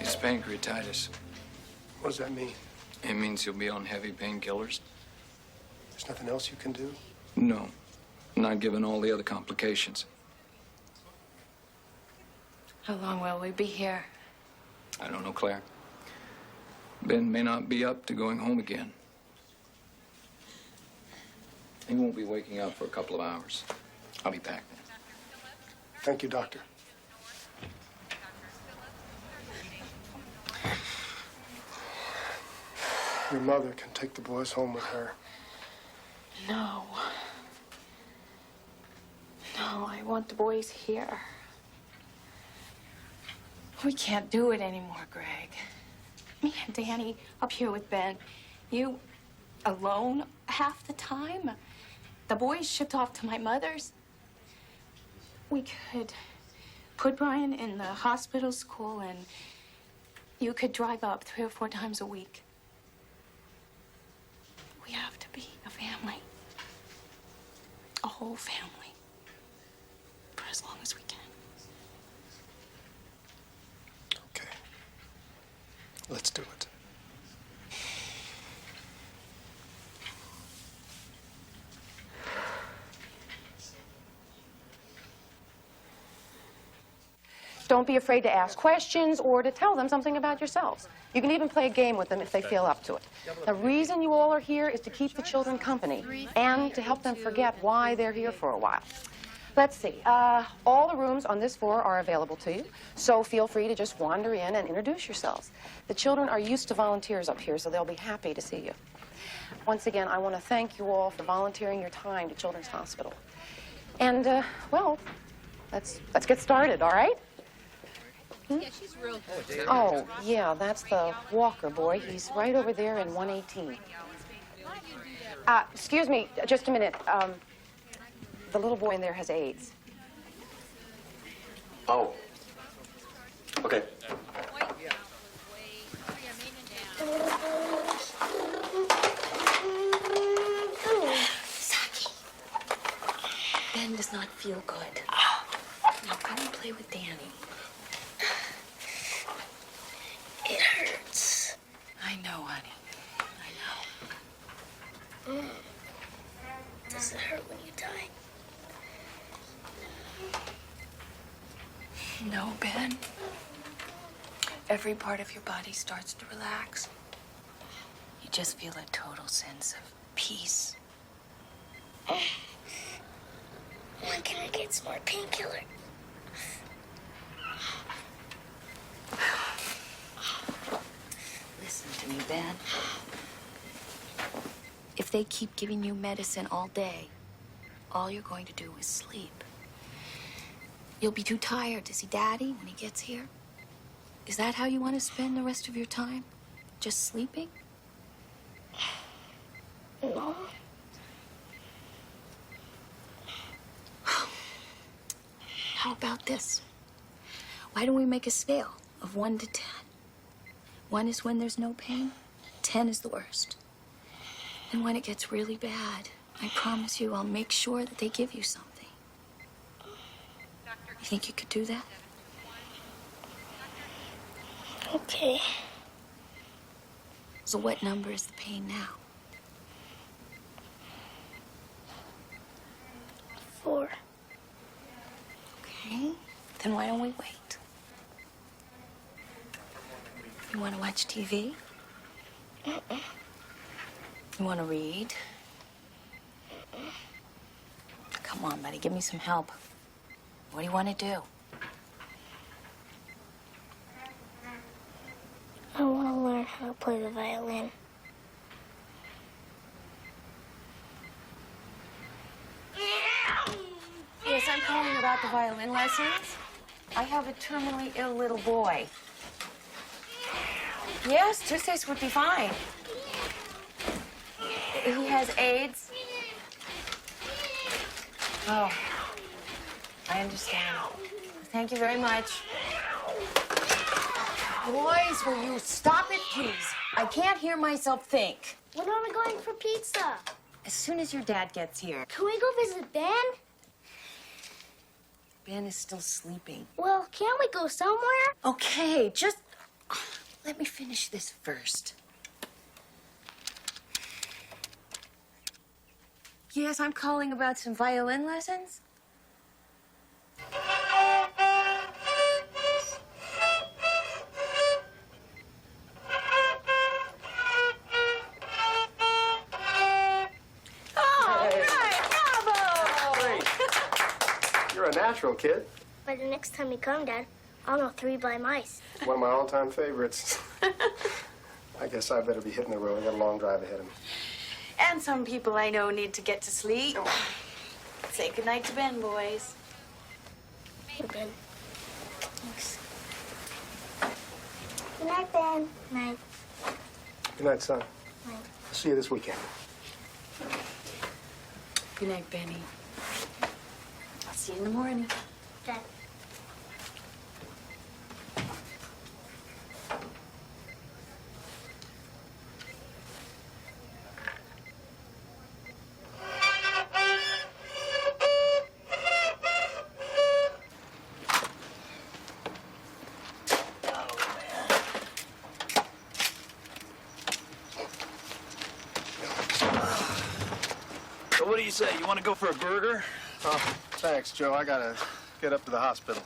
It's pancreatitis. What does that mean? It means you'll be on heavy painkillers. There's nothing else you can do? No, not given all the other complications. How long will we be here? I don't know, Claire. Ben may not be up to going home again. He won't be waking up for a couple of hours. I'll be back then. Thank you, Doctor. Your mother can take the boys home with her. No. No, I want the boys here. We can't do it anymore, Greg. Me and Danny up here with Ben. You alone half the time. The boys shipped off to my mother's. We could put Brian in the hospital school, and you could drive up 3 or 4 times a week. We have to be a family. A whole family. For as long as we can. Okay. Let's do it. Don't be afraid to ask questions or to tell them something about yourselves. You can even play a game with them if they feel up to it. The reason you all are here is to keep the children company and to help them forget why they're here for a while. Let's see. All the rooms on this floor are available to you, so feel free to just wander in and introduce yourselves. The children are used to volunteers up here, so they'll be happy to see you. Once again, I want to thank you all for volunteering your time to Children's Hospital. And, well, let's get started, all right? Hmm? Yeah, she's real good. Oh, yeah, that's the Walker boy. He's right over there in 118. Excuse me, just a minute. The little boy in there has AIDS. Oh. Okay. Sigue. Ben does not feel good. Now go and play with Danny. It hurts. I know, honey. I know. Does it hurt when you die? No, Ben. Every part of your body starts to relax. You just feel a total sense of peace. When can I get some more painkiller? Listen to me, Ben. If they keep giving you medicine all day, all you're going to do is sleep. You'll be too tired to see Daddy when he gets here. Is that how you want to spend the rest of your time? Just sleeping? No. How about this? Why don't we make a scale of 1 to 10? 1 is when there's no pain. 10 is the worst. And when it gets really bad, I promise you I'll make sure that they give you something. You think you could do that? Okay. So what number is the pain now? 4. Okay. Then why don't we wait? You want to watch TV? You want to read? Come on, buddy, give me some help. What do you want to do? I want to learn how to play the violin. Yes, I'm calling about the violin lessons. I have a terminally ill little boy. Yes, Tuesdays would be fine. He has AIDS. Oh, I understand. Thank you very much. Boys, will you stop it, please? I can't hear myself think. When are we going for pizza? As soon as your dad gets here. Can we go visit Ben? Ben is still sleeping. Well, can't we go somewhere? Okay, just let me finish this first. Yes, I'm calling about some violin lessons. You're a natural, kid. By the next time you come, Dad, I'll know 3 by mice. One of my all-time favorites. I guess I better be hitting the road. I got a long drive ahead of me. And some people I know need to get to sleep. Say goodnight to Ben, boys. Hey, Ben. Thanks. Good night, Ben. Night. Good night, son. Night. I'll see you this weekend. Good night, Benny. I'll see you in the morning. Dad. So what do you say? You want to go for a burger? Oh, thanks, Joe. I gotta get up to the hospital.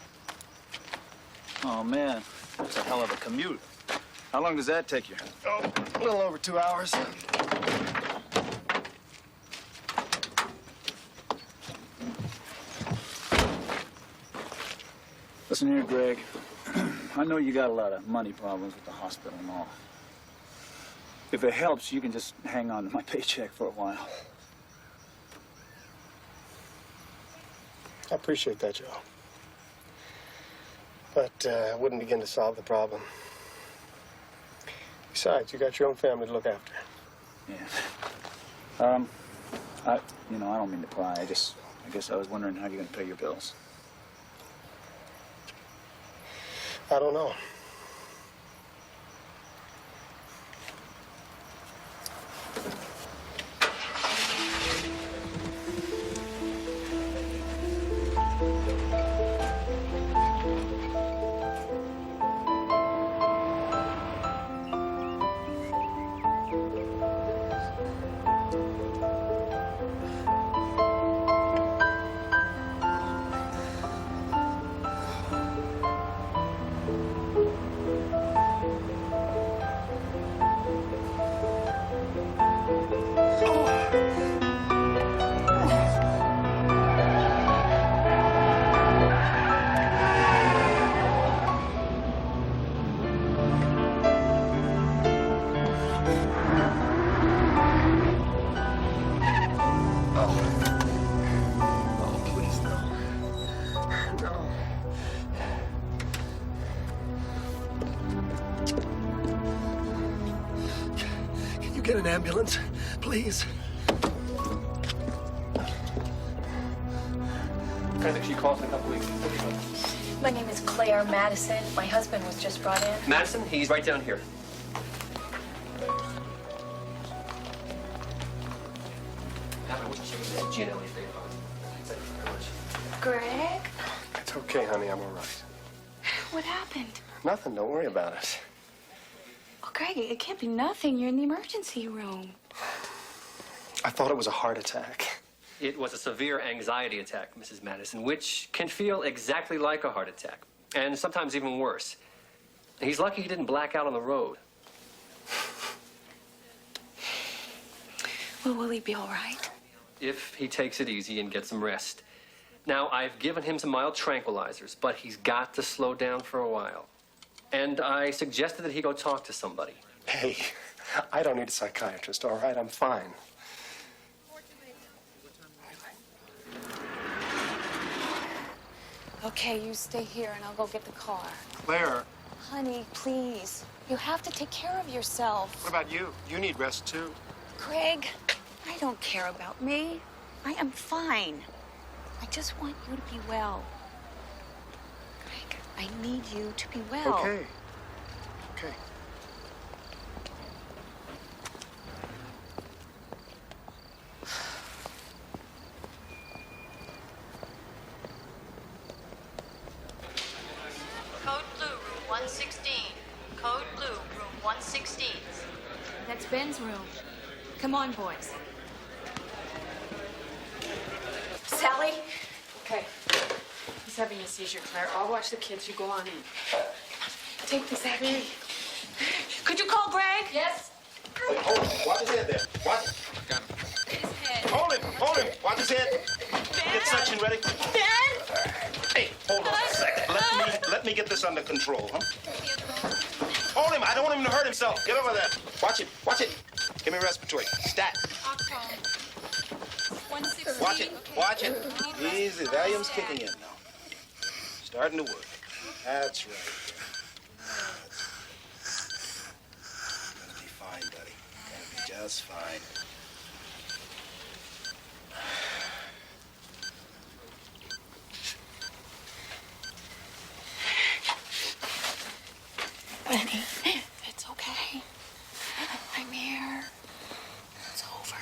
Oh, man. That's a hell of a commute. How long does that take you? Oh, a little over 2 hours. Listen here, Greg. I know you got a lot of money problems with the hospital and all. If it helps, you can just hang on to my paycheck for a while. I appreciate that, Joe. But it wouldn't begin to solve the problem. Besides, you got your own family to look after. Yeah. I don't mean to pry. I guess I was wondering how you're going to pay your bills. I don't know. Get an ambulance, please. I think she calls in a couple weeks. My name is Claire Madison. My husband was just brought in. Madison, he's right down here. Greg? It's okay, honey. I'm all right. What happened? Nothing. Don't worry about it. Oh, Greg, it can't be nothing. You're in the emergency room. I thought it was a heart attack. It was a severe anxiety attack, Mrs. Madison, which can feel exactly like a heart attack, and sometimes even worse. He's lucky he didn't black out on the road. Well, will he be all right? If he takes it easy and gets some rest. Now, I've given him some mild tranquilizers, but he's got to slow down for a while. And I suggested that he go talk to somebody. Hey, I don't need a psychiatrist, all right? I'm fine. Okay, you stay here and I'll go get the car. Claire, Honey, please. You have to take care of yourself. what about you? You need rest, too. Craig, I don't care about me. I am fine. I just want you to be well. Craig, I need you to be well. Okay. Okay. Code blue, room 116. Code blue, room 116. That's Ben's room. Come on, boys. Sally? Okay. He's having a seizure, Claire. I'll watch the kids. You go on in. Take this, Abby. Could you call Greg? Yes. Hey, hold him. Watch his head there. Watch. Got him. His head. Hold him. Hold him. Watch his head. Get suction ready. Ben? Hey, hold on a second. Let me get this under control, huh? Hold him. I don't want him to hurt himself. Get over there. Watch it. Watch it. Give me respiratory. Stat. Watch it. Watch it. Easy. Valium's kicking in now. Starting to work. That's right. Gonna be fine, buddy. Gonna be just fine. Benny, it's okay. I'm here. It's over.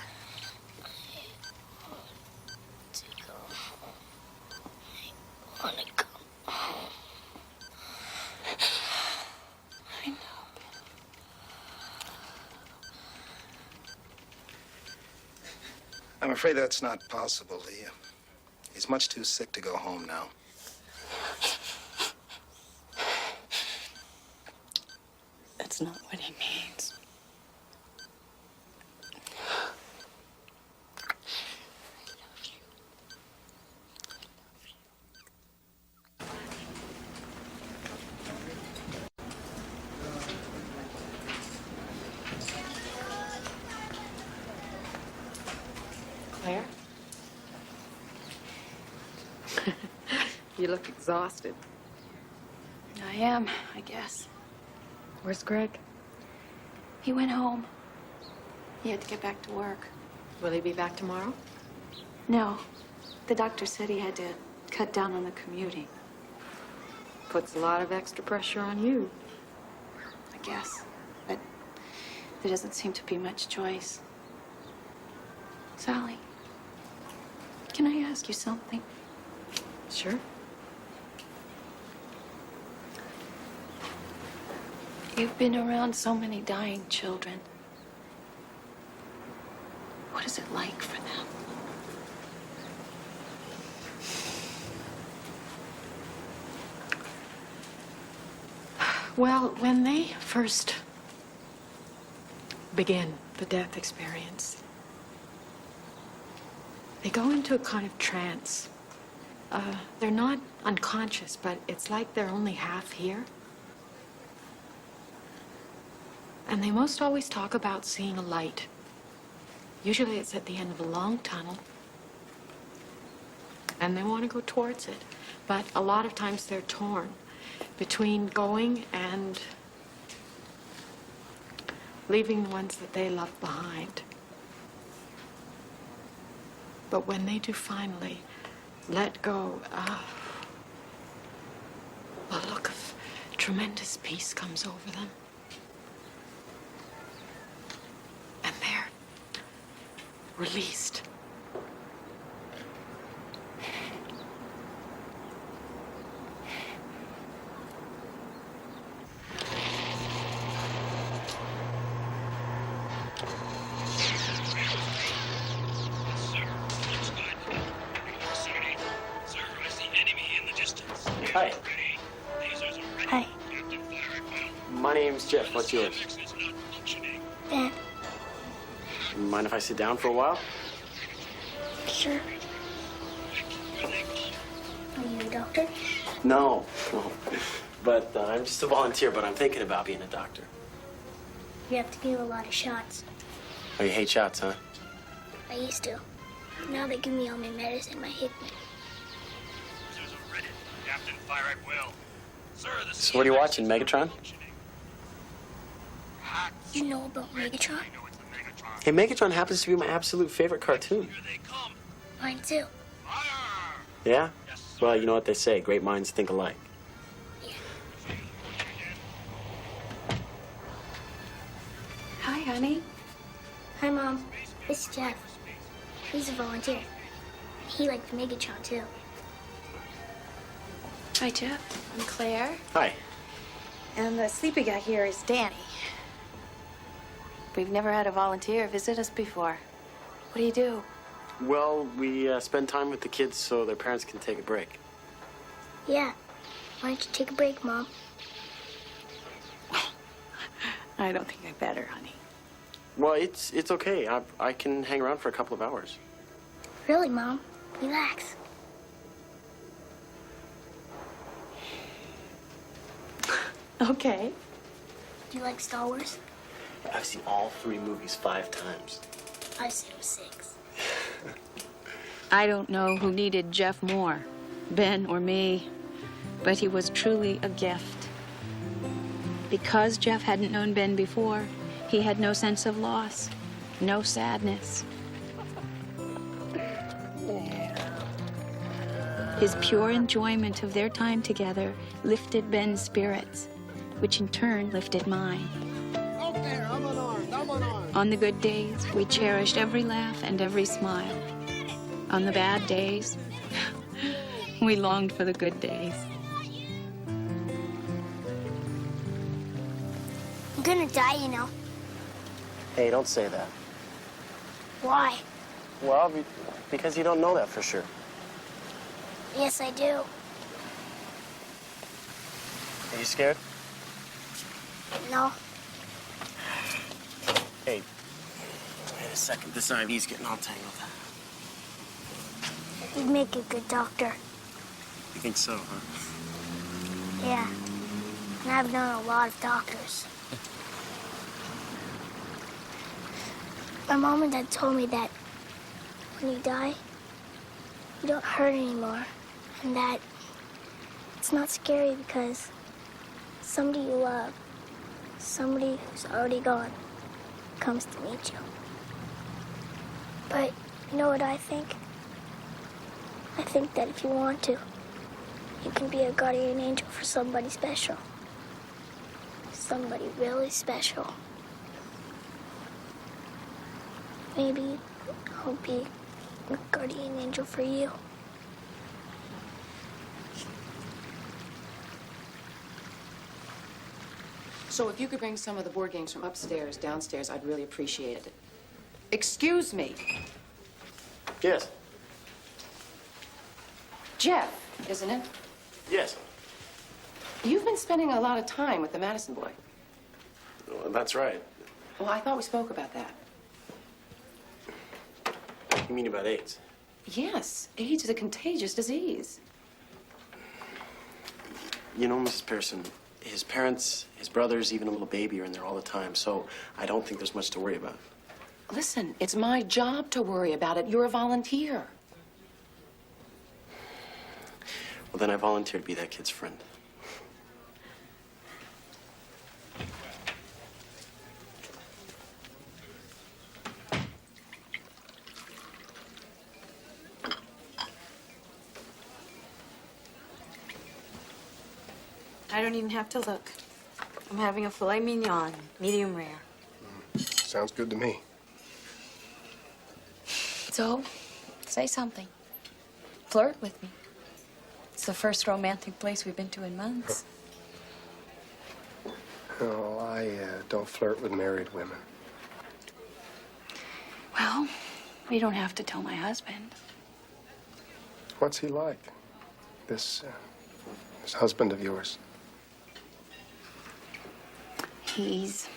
I want to go home. I know. I'm afraid that's not possible, Lee. He's much too sick to go home now. That's not what he means. Claire? You look exhausted. I am, I guess. Where's Greg? He went home. He had to get back to work. Will he be back tomorrow? No. The doctor said he had to cut down on the commuting. Puts a lot of extra pressure on you. I guess. But there doesn't seem to be much choice. Sally, can I ask you something? Sure. You've been around so many dying children. What is it like for them? Well, when they first begin the death experience, they go into a kind of trance. They're not unconscious, but it's like they're only half here. And they most always talk about seeing a light. Usually it's at the end of a long tunnel. And they want to go towards it. But a lot of times they're torn between going and leaving the ones that they love behind. But when they do finally let go, a look of tremendous peace comes over them. And they're released. Hi. Hi. My name's Jeff. What's yours? Ben. Mind if I sit down for a while? Sure. Are you a doctor? No. But I'm just a volunteer, but I'm thinking about being a doctor. You have to give a lot of shots. Oh, you hate shots, huh? I used to. Now they give me all my medicine, my Hickman. Captain, fire at will. Sir, the So what are you watching, Megatron? You know about Megatron? Hey, Megatron happens to be my absolute favorite cartoon. Mine too. Yeah? Well, you know what they say, great minds think alike. Hi, honey. Hi, Mom. This is Jeff. He's a volunteer. He liked Megatron too. Hi, Jeff. I'm Claire. Hi. And the sleepy guy here is Danny. We've never had a volunteer visit us before. What do you do? Well, we spend time with the kids so their parents can take a break. Yeah. Why don't you take a break, Mom? I don't think I better, honey. Well, it's okay. I can hang around for a couple of hours. Really, Mom? Relax. Okay. Do you like Star Wars? I've seen all 3 movies 5 times. I've seen them 6. I don't know who needed Jeff more, Ben or me, but he was truly a gift. Because Jeff hadn't known Ben before, he had no sense of loss, no sadness. His pure enjoyment of their time together lifted Ben's spirits, which in turn lifted mine. On the good days, we cherished every laugh and every smile. On the bad days, we longed for the good days. I'm gonna die, you know. Hey, don't say that. Why? Well, because you don't know that for sure. Yes, I do. Are you scared? No. Hey, wait a second. This IV's getting all tangled. You'd make a good doctor. You think so, huh? Yeah. And I've known a lot of doctors. My mom and dad told me that when you die, you don't hurt anymore. And that it's not scary because somebody you love, somebody who's already gone, comes to meet you. But you know what I think? I think that if you want to, you can be a guardian angel for somebody special. Somebody really special. Maybe I'll be a guardian angel for you. So if you could bring some of the board games from upstairs downstairs, I'd really appreciate it. Excuse me. Yes. Jeff, isn't it? Yes. You've been spending a lot of time with the Madison boy. Well, that's right. Well, I thought we spoke about that. You mean about AIDS? Yes, AIDS is a contagious disease. You know, Mrs. Pearson, his parents, his brothers, even a little baby are in there all the time, so I don't think there's much to worry about. Listen, it's my job to worry about it. You're a volunteer. Well, then I volunteer to be that kid's friend. I don't even have to look. I'm having a filet mignon, medium rare. Sounds good to me. So, say something. Flirt with me. It's the first romantic place we've been to in months. Oh, I don't flirt with married women. Well, you don't have to tell my husband. What's he like? This husband of yours? He's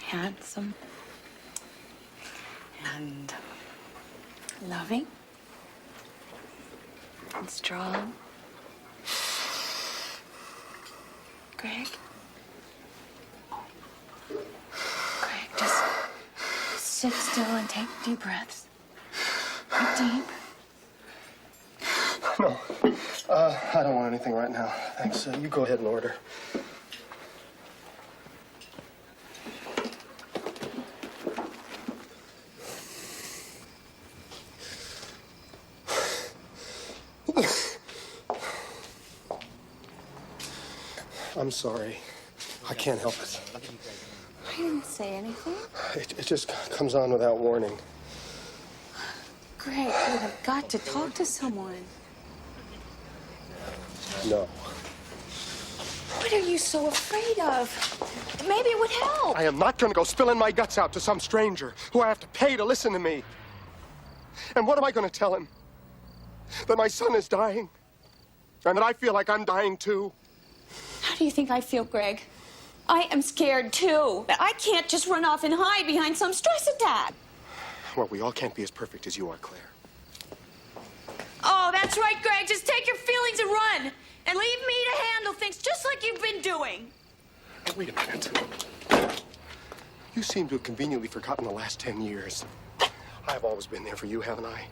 handsome and loving and strong. Greg? Greg, just sit still and take deep breaths. Deep. No. I don't want anything right now. Thanks. You go ahead and order. I'm sorry. I can't help it. I didn't say anything. It just comes on without warning. Greg, you have got to talk to someone. No. What are you so afraid of? Maybe it would help. I am not going to go spilling my guts out to some stranger who I have to pay to listen to me. And what am I going to tell him? That my son is dying? And that I feel like I'm dying too? How do you think I feel, Greg? I am scared too. I can't just run off and hide behind some stress attack. Well, we all can't be as perfect as you are, Claire. Oh, that's right, Greg. Just take your feelings and run. And leave me to handle things just like you've been doing. Hey, wait a minute. You seem to have conveniently forgotten the last 10 years. I've always been there for you, haven't I?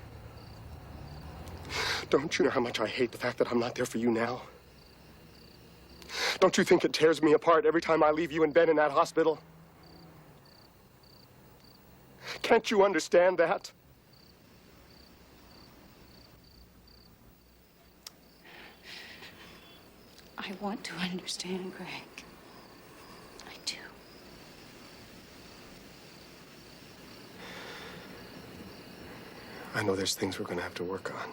Don't you know how much I hate the fact that I'm not there for you now? Don't you think it tears me apart every time I leave you in bed in that hospital? Can't you understand that? I want to understand, Greg. I do. I know there's things we're going to have to work on.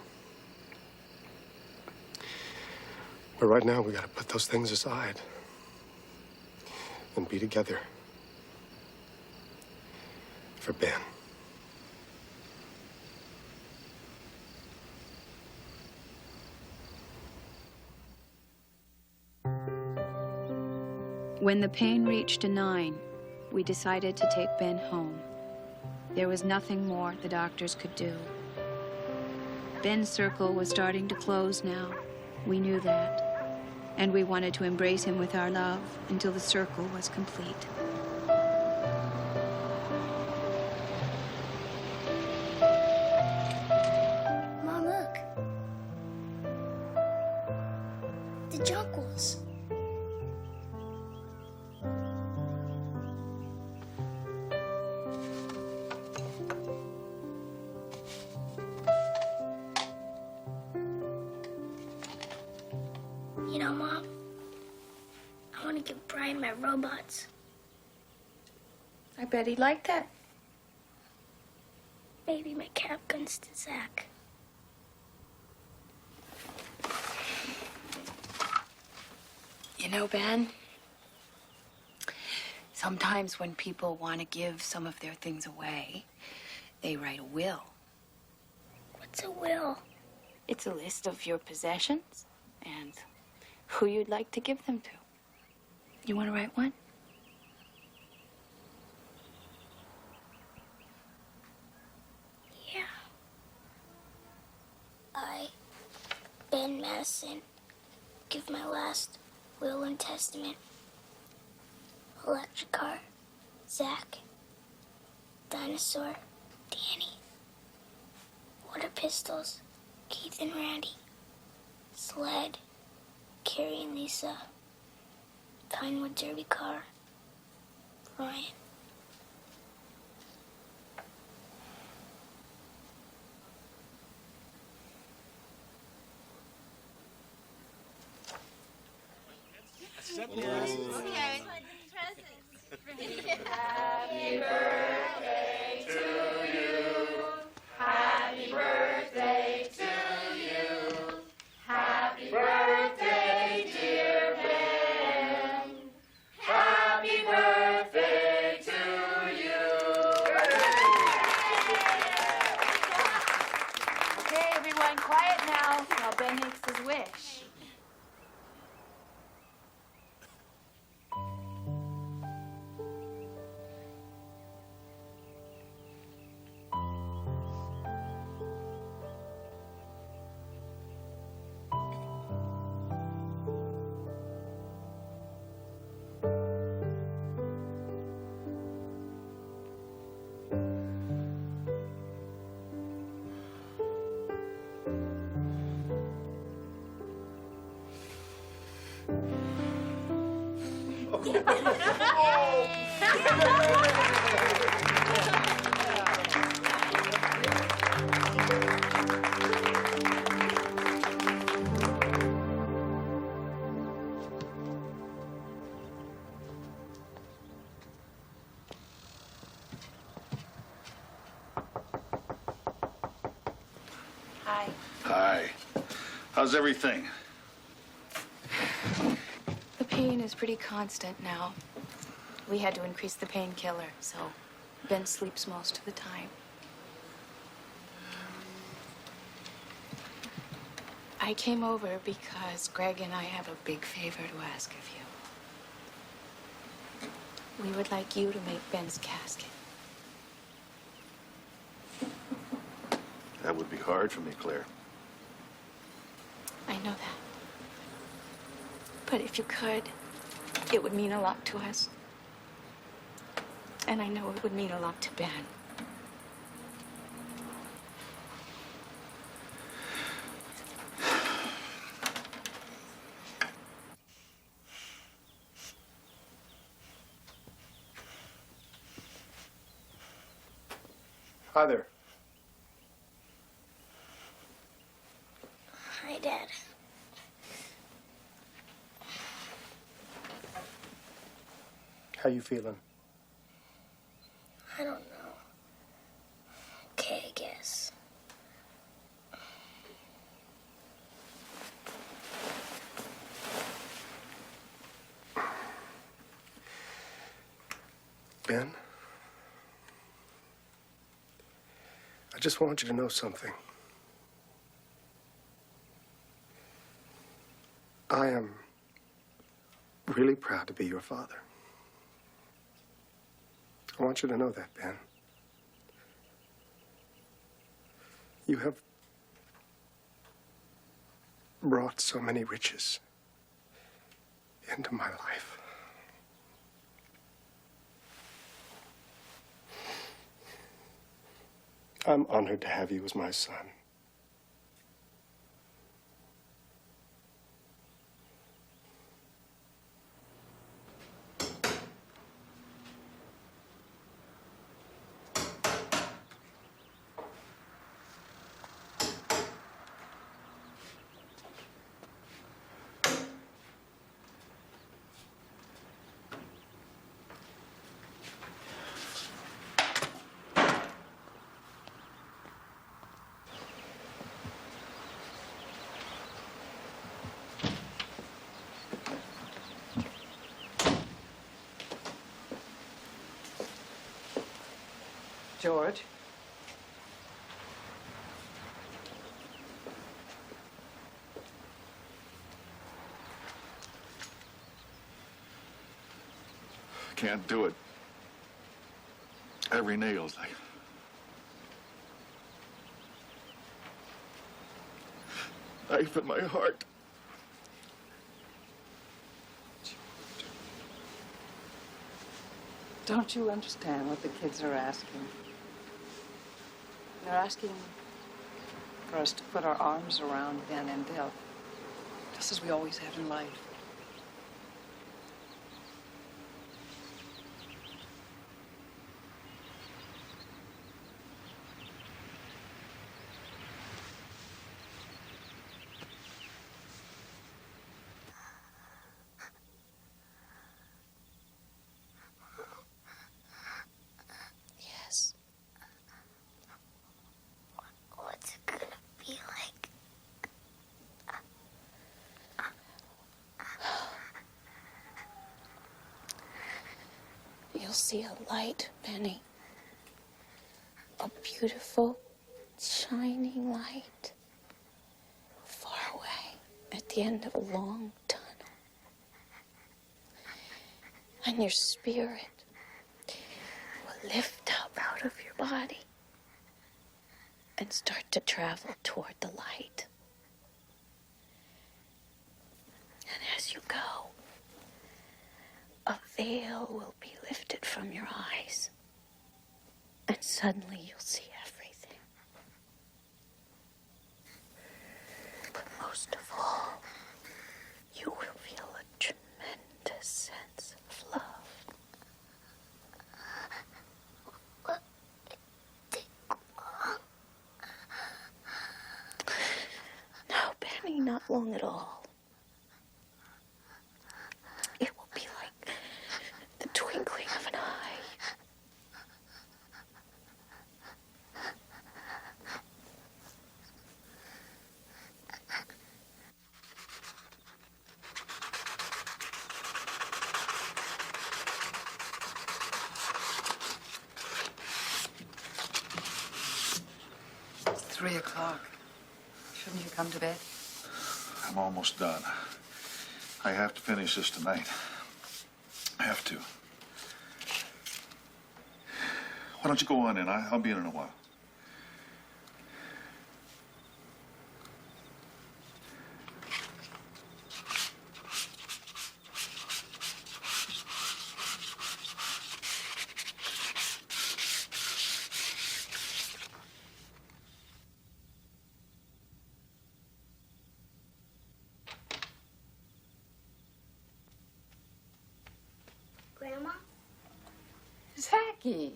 But right now, we got to put those things aside and be together for Ben. When the pain reached a 9, we decided to take Ben home. There was nothing more the doctors could do. Ben's circle was starting to close now. We knew that. And we wanted to embrace him with our love until the circle was complete. Mom, look. The jonquils. You know, Mom, I want to give Brian my robots. I bet he'd like that. Maybe my cap guns to Zach. You know, Ben, sometimes when people want to give some of their things away, they write a will. What's a will? It's a list of your possessions and who you'd like to give them to. You want to write one? Yeah. I, Ben Madison, give my last will and testament. Electric car, Zach. Dinosaur, Danny. Water pistols, Keith and Randy. Sled, Carrie and Lisa. Pinewood Derby car, Brian. Okay. Happy birthday to you. Happy birthday to you. Happy birthday, dear Ben. Happy birthday to you. Okay, everyone, quiet now while Ben makes his wish. Hi. Hi. How's everything? The pain is pretty constant now. We had to increase the painkiller, so Ben sleeps most of the time. I came over because Greg and I have a big favor to ask of you. We would like you to make Ben's casket. That would be hard for me, Claire. I know that. But if you could, it would mean a lot to us. And I know it would mean a lot to Ben. Hi there. Hi, Dad. How you feeling? I don't know. Okay, I guess. Ben? I just want you to know something. I am really proud to be your father. I want you to know that, Ben. You have brought so many riches into my life. I'm honored to have you as my son. George? Can't do it. Every nail's like knife in my heart. Don't you understand what the kids are asking? They're asking for us to put our arms around Ben and Bill, just as we always have in life. Yes. What's it gonna be like? You'll see a light, Benny. A beautiful, shining light. Far away, at the end of a long tunnel. And your spirit will lift up out of your body and start to travel toward the light. And as you go, a veil will be lifted from your eyes, and suddenly you'll see everything. But most of all, you will feel a tremendous sense of love. No, Benny, not long at all. It will be like the twinkling of an eye. It's 3 o'clock. Shouldn't you come to bed? I'm almost done. I have to finish this tonight. I have to. Why don't you go on in? I'll be in a while. Grandma? Zachy,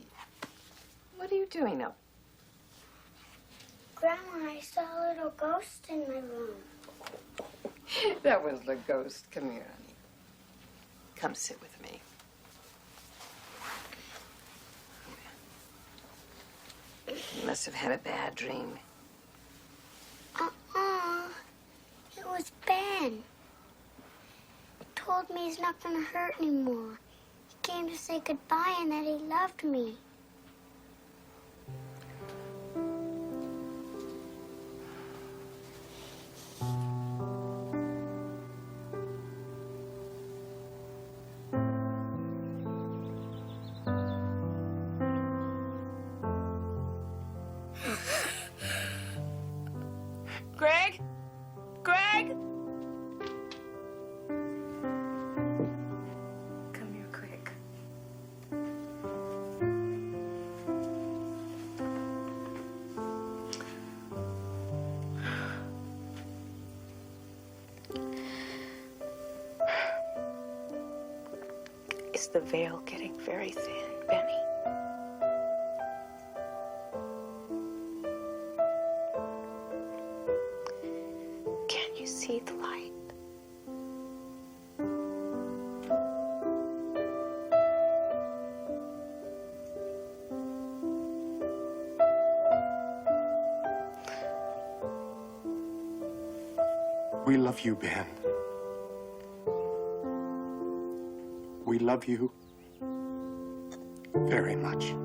what are you doing up? Grandma, I saw a little ghost in my room. That was the ghost. Come here, honey. Come sit with me. You must have had a bad dream. It was Ben. He told me he's not gonna hurt anymore. He came to say goodbye and that he loved me. Is the veil getting very thin, Benny? Can you see the light? We love you, Ben. We love you very much.